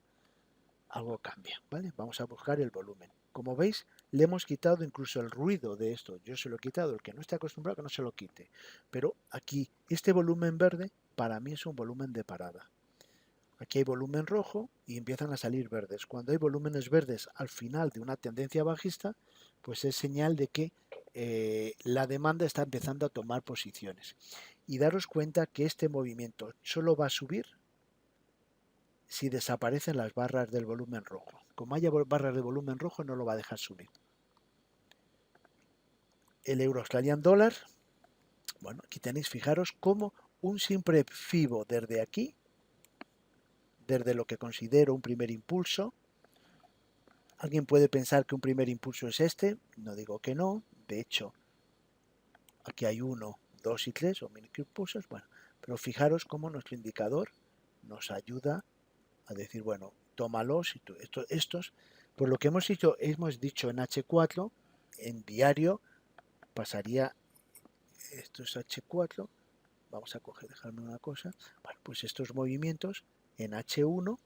S1: algo cambia, ¿vale? Vamos a buscar el volumen. Como veis, le hemos quitado incluso el ruido de esto. Yo se lo he quitado, el que no esté acostumbrado que no se lo quite. Pero aquí, este volumen verde, para mí es un volumen de parada. Aquí hay volumen rojo y empiezan a salir verdes. Cuando hay volúmenes verdes al final de una tendencia bajista, pues es señal de que la demanda está empezando a tomar posiciones. Y daros cuenta que este movimiento solo va a subir si desaparecen las barras del volumen rojo. Como haya barras de volumen rojo, no lo va a dejar subir. El euro australian dólar, bueno, aquí tenéis, fijaros cómo un simple FIBO desde aquí, desde lo que considero un primer impulso. Alguien puede pensar que un primer impulso es este, no digo que no, de hecho, aquí hay 1, 2 y 3, o mini impulsos, bueno, pero fijaros cómo nuestro indicador nos ayuda a decir, bueno, tómalos, estos, por lo que hemos dicho en H4, en diario pasaría, esto es H4, vamos a dejarme una cosa, bueno, pues estos movimientos en H1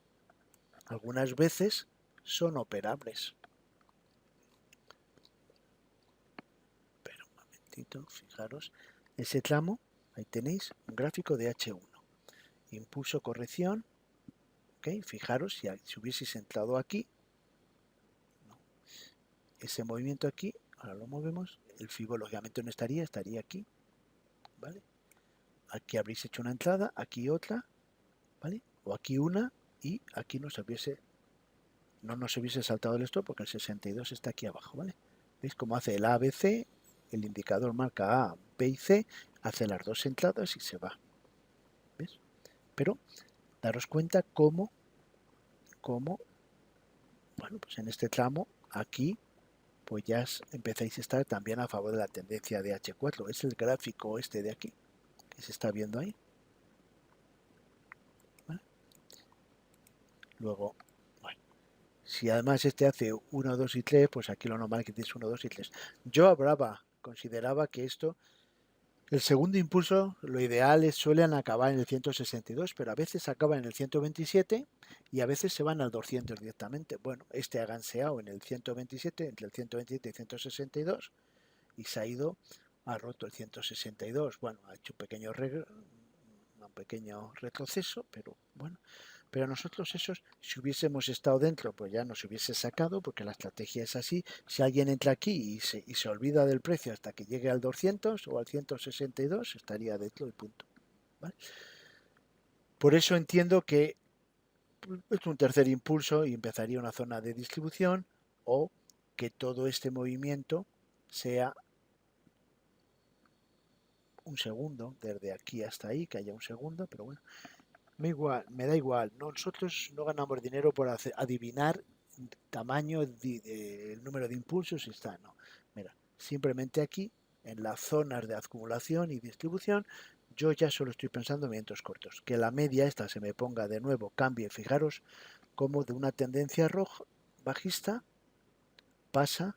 S1: algunas veces son operables. Pero un momentito, fijaros, ese tramo, ahí tenéis un gráfico de H1, impulso, corrección, ¿ok? Fijaros, si hubieseis entrado aquí, no, ese movimiento aquí, ahora lo movemos, el FIBO lógicamente no estaría, estaría aquí, ¿vale? Aquí habréis hecho una entrada, aquí otra, ¿vale? O aquí una y aquí no nos hubiese saltado el stop porque el 62 está aquí abajo, ¿vale? ¿Veis cómo hace el ABC? El indicador marca A, B y C, hace las dos entradas y se va. ¿Ves? Pero daros cuenta cómo, bueno, pues en este tramo, aquí, pues ya empezáis a estar también a favor de la tendencia de H4. Es el gráfico este de aquí, que se está viendo ahí. ¿Vale? Luego, bueno, si además este hace 1, 2 y 3, pues aquí lo normal es que tienes 1, 2 y 3. Yo consideraba que esto El segundo impulso, lo ideal es suelen acabar en el 162, pero a veces acaban en el 127 y a veces se van al 200 directamente. Bueno, este ha ganseado en el 127, entre el 127 y 162, y se ha ido, ha roto el 162. Bueno, ha hecho un pequeño retroceso, pero bueno. Pero nosotros esos, si hubiésemos estado dentro, pues ya nos hubiese sacado, porque la estrategia es así. Si alguien entra aquí y se olvida del precio hasta que llegue al 200 o al 162, estaría dentro y punto. ¿Vale? Por eso entiendo que es un tercer impulso y empezaría una zona de distribución, o que todo este movimiento sea un segundo, desde aquí hasta ahí, que haya un segundo, pero bueno, me da igual. Nosotros no ganamos dinero por adivinar tamaño, el número de impulsos, está, no. Mira, simplemente aquí, en las zonas de acumulación y distribución, yo ya solo estoy pensando en movimientos cortos. Que la media esta se me ponga de nuevo, cambie, fijaros cómo de una tendencia roja bajista pasa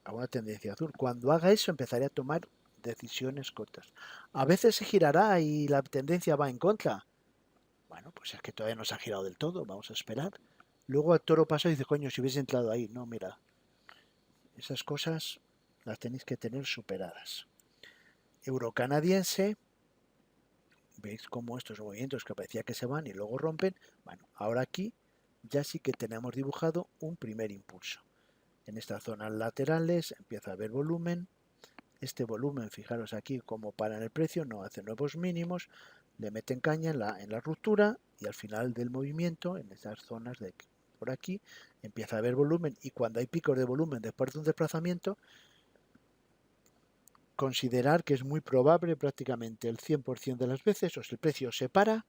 S1: a una tendencia azul. Cuando haga eso empezaré a tomar decisiones cortas. A veces se girará y la tendencia va en contra. Bueno, pues es que todavía no se ha girado del todo, vamos a esperar. Luego el toro pasa y dice, coño, si hubiese entrado ahí. No, mira, esas cosas las tenéis que tener superadas. Euro canadiense, veis cómo estos movimientos que parecía que se van y luego rompen. Bueno, ahora aquí ya sí que tenemos dibujado un primer impulso. En estas zonas laterales empieza a haber volumen. Este volumen, fijaros aquí cómo para en el precio, no hace nuevos mínimos, le meten caña en la ruptura y al final del movimiento, en estas zonas de por aquí, empieza a haber volumen, y cuando hay picos de volumen después de un desplazamiento, considerar que es muy probable prácticamente el 100% de las veces, o si el precio se para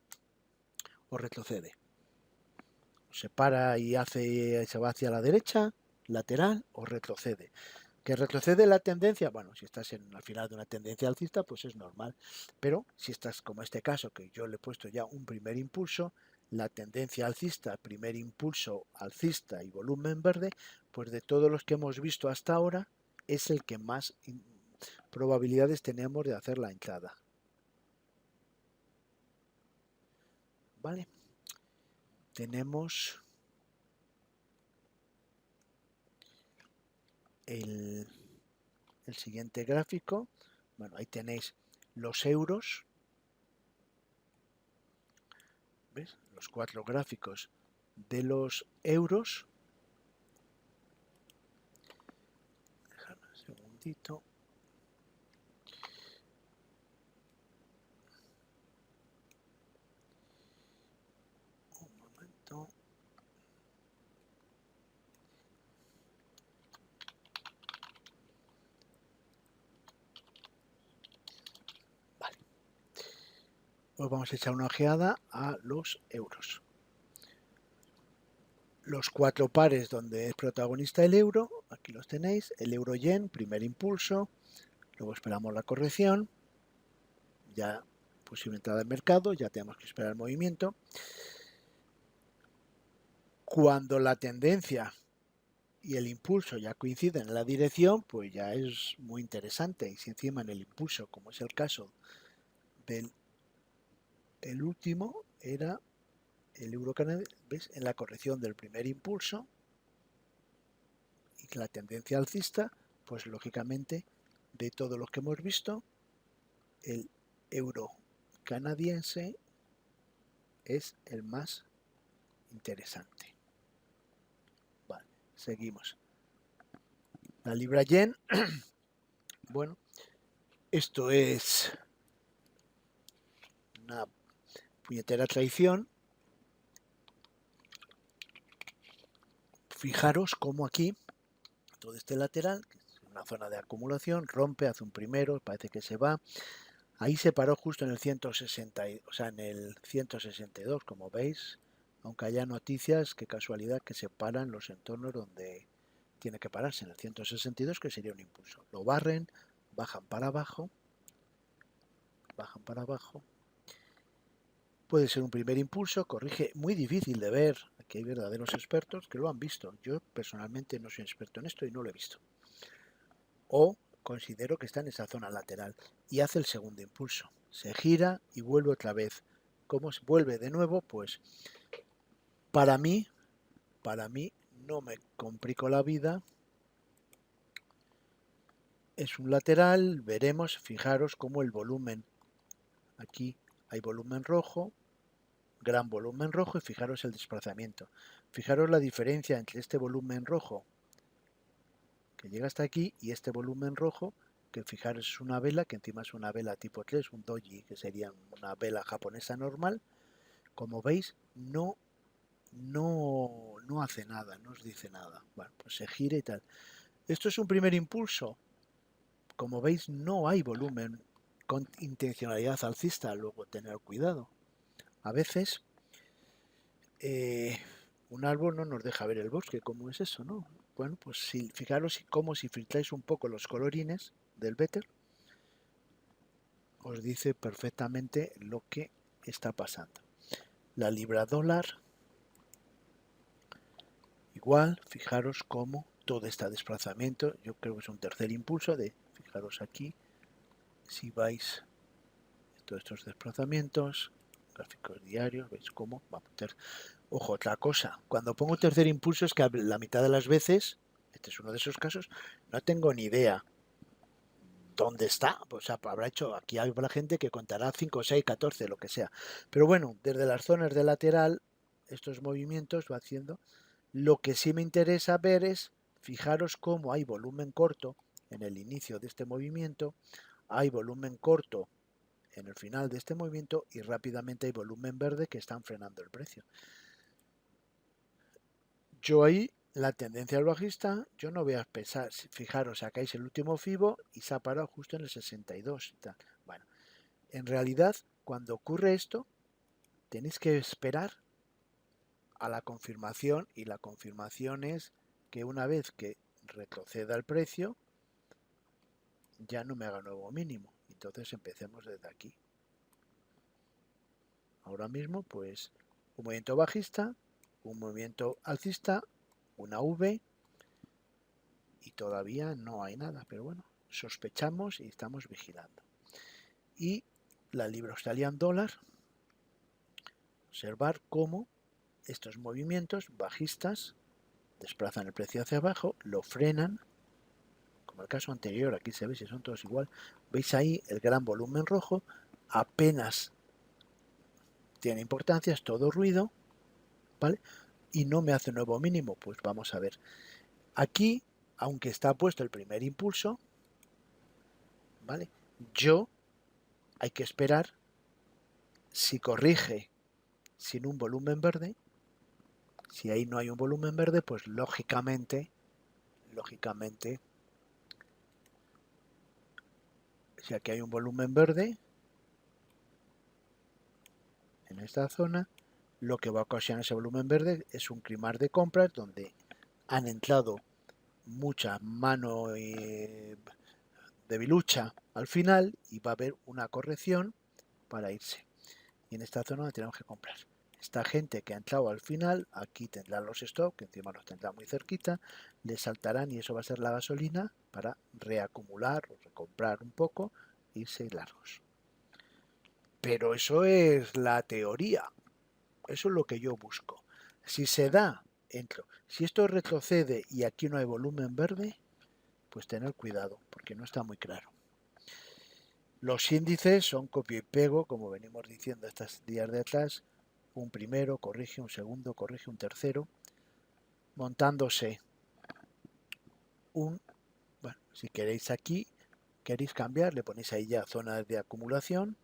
S1: o retrocede. Se para y se va hacia la derecha, lateral, o retrocede. ¿Que retrocede la tendencia? Bueno, si estás al final de una tendencia alcista, pues es normal. Pero si estás como este caso, que yo le he puesto ya un primer impulso, la tendencia alcista, primer impulso alcista y volumen verde, pues de todos los que hemos visto hasta ahora, es el que más probabilidades tenemos de hacer la entrada. ¿Vale? Tenemos el siguiente gráfico. Bueno, ahí tenéis los euros. ¿Ves? Los 4 gráficos de los euros. Déjame un segundito. Un momento. Vale. Pues vamos a echar una ojeada a los euros. Los 4 pares donde es protagonista el euro, aquí los tenéis, el euro-yen, primer impulso, luego esperamos la corrección, ya pusimos entrada al mercado, ya tenemos que esperar el movimiento. Cuando la tendencia y el impulso ya coinciden en la dirección, pues ya es muy interesante. Y si encima en el impulso, como es el caso del último, era el euro canadiense, ¿ves? En la corrección del primer impulso y la tendencia alcista, pues lógicamente de todos los que hemos visto, el euro canadiense es el más interesante. Vale, seguimos. La libra yen, bueno, esto es una puñetera traición. Fijaros cómo aquí, todo este lateral, que es una zona de acumulación, rompe, hace un primero, parece que se va. Ahí se paró justo en el 160, o sea, en el 162, como veis, aunque haya noticias, qué casualidad que se paran los entornos donde tiene que pararse, en el 162, que sería un impulso. Lo barren, bajan para abajo, puede ser un primer impulso, corrige, muy difícil de ver, aquí hay verdaderos expertos que lo han visto, yo personalmente no soy experto en esto y no lo he visto. O considero que está en esa zona lateral y hace el segundo impulso. Se gira y vuelve otra vez. ¿Cómo se vuelve de nuevo? Pues para mí no me complico la vida. Es un lateral, veremos, fijaros cómo el volumen, aquí hay volumen rojo, gran volumen rojo, y fijaros el desplazamiento. Fijaros la diferencia entre este volumen rojo que llega hasta aquí y este volumen rojo, que fijaros es una vela, que encima es una vela tipo 3, un doji, que sería una vela japonesa normal. Como veis, no hace nada, no os dice nada. Bueno, pues se gira y tal. Esto es un primer impulso. Como veis, no hay volumen con intencionalidad alcista, luego tener cuidado. A veces un árbol no nos deja ver el bosque, ¿cómo es eso, no? Bueno, pues fijaros como si filtráis un poco los colorines del Better, os dice perfectamente lo que está pasando. La libra dólar, igual, fijaros cómo todo este desplazamiento, yo creo que es un tercer impulso de, fijaros aquí, si vais todos estos desplazamientos, gráficos diarios, veis cómo va a meter. Ojo, otra cosa, cuando pongo tercer impulso es que la mitad de las veces, este es uno de esos casos, no tengo ni idea dónde está. Pues habrá hecho, aquí habrá gente que contará 5, 6, 14, lo que sea. Pero bueno, desde las zonas de lateral, estos movimientos va haciendo. Lo que sí me interesa ver es, fijaros cómo hay volumen corto en el inicio de este movimiento, hay volumen corto en el final de este movimiento y rápidamente hay volumen verde que están frenando el precio. Yo ahí, la tendencia al bajista, yo no voy a pesar, fijaros, sacáis el último FIBO y se ha parado justo en el 62 y tal. Bueno, en realidad, cuando ocurre esto, tenéis que esperar a la confirmación, y la confirmación es que una vez que retroceda el precio, ya no me haga nuevo mínimo. Entonces empecemos desde aquí. Ahora mismo, pues, un movimiento bajista, un movimiento alcista, una V, y todavía no hay nada, pero bueno, sospechamos y estamos vigilando. Y la libra australian dólar, observar cómo estos movimientos bajistas desplazan el precio hacia abajo, lo frenan, como el caso anterior, aquí se ve si son todos igual, veis ahí el gran volumen rojo, apenas tiene importancia, es todo ruido, ¿vale? Y no me hace nuevo mínimo, pues vamos a ver. Aquí, aunque está puesto el primer impulso, ¿vale? Hay que esperar, si corrige sin un volumen verde, si ahí no hay un volumen verde, pues lógicamente, si aquí hay un volumen verde, en esta zona, lo que va a ocasionar ese volumen verde es un crimar de compras donde han entrado mucha mano debilucha al final y va a haber una corrección para irse. Y en esta zona tenemos que comprar. Esta gente que ha entrado al final, aquí tendrá los stop, que encima los tendrá muy cerquita, le saltarán y eso va a ser la gasolina para reacumular o recomprar un poco e irse largos. Pero eso es la teoría. Eso es lo que yo busco. Si se da, entro. Si esto retrocede y aquí no hay volumen verde, pues tener cuidado, porque no está muy claro. Los índices son copia y pego, como venimos diciendo estos días de atrás. Un primero corrige, un segundo corrige, un tercero, montándose un... Bueno, si queréis aquí, queréis cambiar, le ponéis ahí ya zonas de acumulación.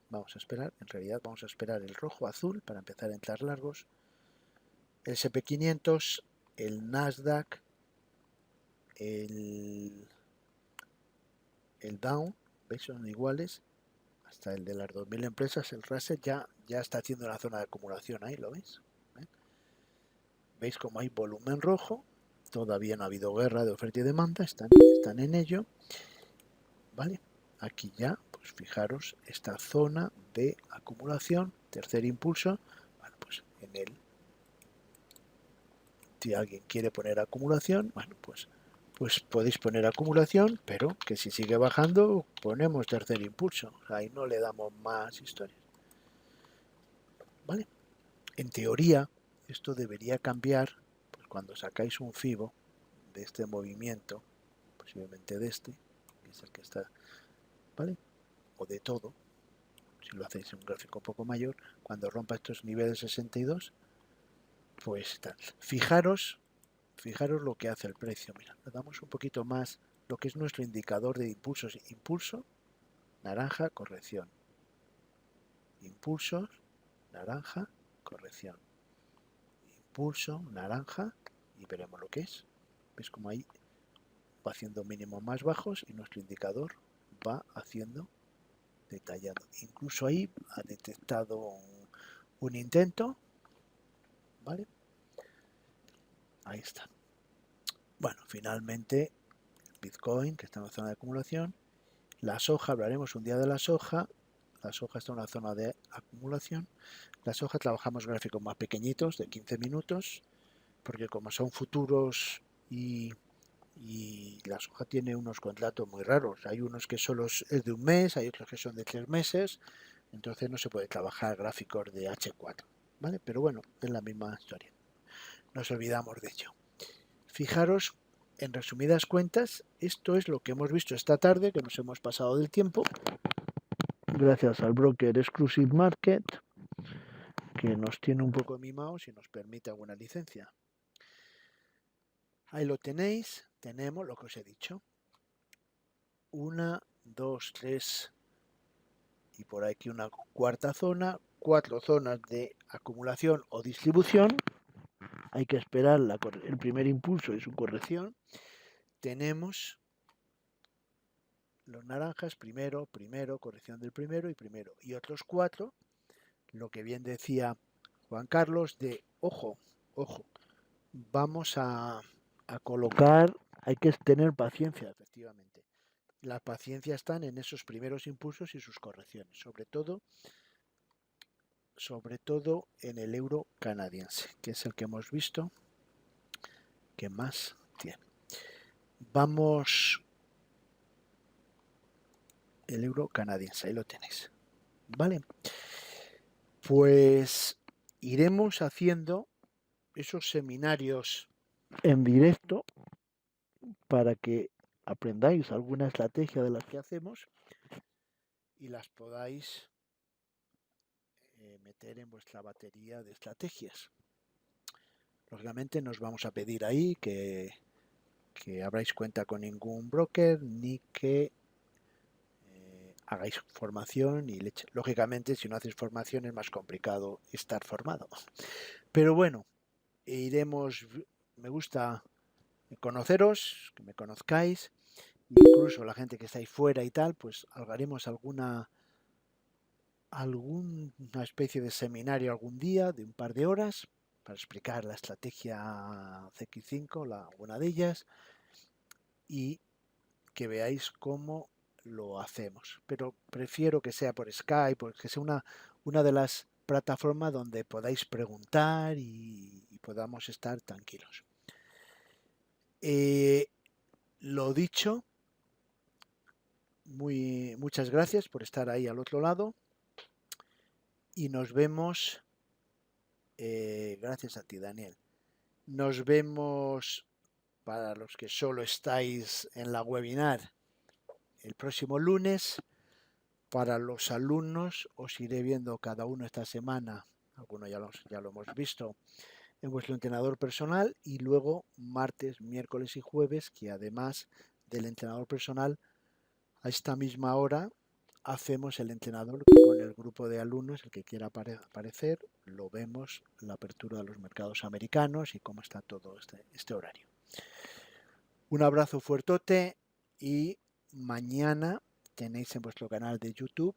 S1: Vamos a esperar, en realidad vamos a esperar el rojo azul para empezar a entrar largos. El SP500, el Nasdaq, el Dow, ¿veis? Son iguales. Hasta el de las 2000 empresas, el Russell ya está haciendo la zona de acumulación ahí, ¿lo veis? ¿Veis cómo hay volumen rojo? Todavía no ha habido guerra de oferta y demanda, están en ello, ¿vale? Aquí ya, pues fijaros, esta zona de acumulación, tercer impulso, bueno, pues en él, si alguien quiere poner acumulación, bueno, pues pues podéis poner acumulación, pero que si sigue bajando ponemos tercer impulso. Ahí no le damos más historias. ¿Vale? En teoría, esto debería cambiar pues, cuando sacáis un FIBO de este movimiento, posiblemente de este, que es el que está, ¿vale? O de todo, si lo hacéis en un gráfico un poco mayor, cuando rompa estos niveles 62, pues tal. Fijaros lo que hace el precio. Mira, le damos un poquito más lo que es nuestro indicador de impulsos. Impulso, naranja, corrección. Impulsos, naranja, corrección. Impulso, naranja, y veremos lo que es. ¿Ves como ahí va haciendo mínimos más bajos y nuestro indicador va haciendo detallado? Incluso ahí ha detectado un intento, ¿vale? Ahí está. Bueno, finalmente Bitcoin, que está en la zona de acumulación. La soja, hablaremos un día de la soja. La soja está en una zona de acumulación. La soja trabajamos gráficos más pequeñitos, de 15 minutos, porque como son futuros y la soja tiene unos contratos muy raros. Hay unos que solo es de un mes, hay otros que son de 3 meses, entonces no se puede trabajar gráficos de H4, ¿vale? Pero bueno, es la misma historia. Nos olvidamos de ello. Fijaros, en resumidas cuentas, esto es lo que hemos visto esta tarde, que nos hemos pasado del tiempo, gracias al broker Exclusive Market, que nos tiene un poco mimados y nos permite alguna licencia. Ahí lo tenéis, tenemos lo que os he dicho. 1, 2, 3 y por aquí una cuarta zona, 4 zonas de acumulación o distribución. Hay que esperar el primer impulso y su corrección. Tenemos los naranjas, primero, corrección del primero, y otros 4, lo que bien decía Juan Carlos, de ojo, vamos a colocar, hay que tener paciencia, efectivamente. La paciencia está en esos primeros impulsos y sus correcciones, sobre todo en el euro canadiense, que es el que hemos visto que más tiene. Vamos, el euro canadiense, ahí lo tenéis. Vale, pues iremos haciendo esos seminarios en directo para que aprendáis alguna estrategia de las que hacemos y las podáis meter en vuestra batería de estrategias. Lógicamente nos vamos a pedir ahí que abráis cuenta con ningún broker ni que hagáis formación y leche. Lógicamente, si no hacéis formación es más complicado estar formado. Pero bueno, iremos, me gusta conoceros, que me conozcáis, incluso la gente que estáis fuera y tal, pues haremos alguna especie de seminario algún día de un par de horas para explicar la estrategia CX5, una de ellas, y que veáis cómo lo hacemos. Pero prefiero que sea por Skype, porque sea una de las plataformas donde podáis preguntar y podamos estar tranquilos. Lo dicho, muchas gracias por estar ahí al otro lado y nos vemos, gracias a ti, Daniel. Nos vemos para los que solo estáis en la webinar el próximo lunes. Para los alumnos os iré viendo cada uno esta semana, algunos ya lo hemos visto, en vuestro entrenador personal, y luego martes, miércoles y jueves, que además del entrenador personal, a esta misma hora hacemos el entrenador con el grupo de alumnos, el que quiera aparecer, lo vemos, la apertura de los mercados americanos y cómo está todo este horario. Un abrazo fuertote y mañana tenéis en vuestro canal de YouTube,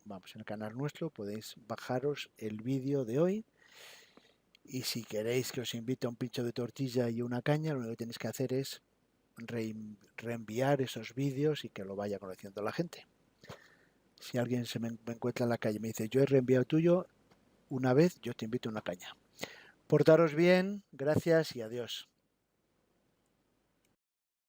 S1: vamos, en el canal nuestro, podéis bajaros el vídeo de hoy y si queréis que os invite a un pincho de tortilla y una caña, lo único que tenéis que hacer es reenviar esos vídeos y que lo vaya conociendo la gente. Si alguien me encuentra en la calle y me dice yo he reenviado tuyo, una vez yo te invito a una caña. Portaros bien, gracias y adiós.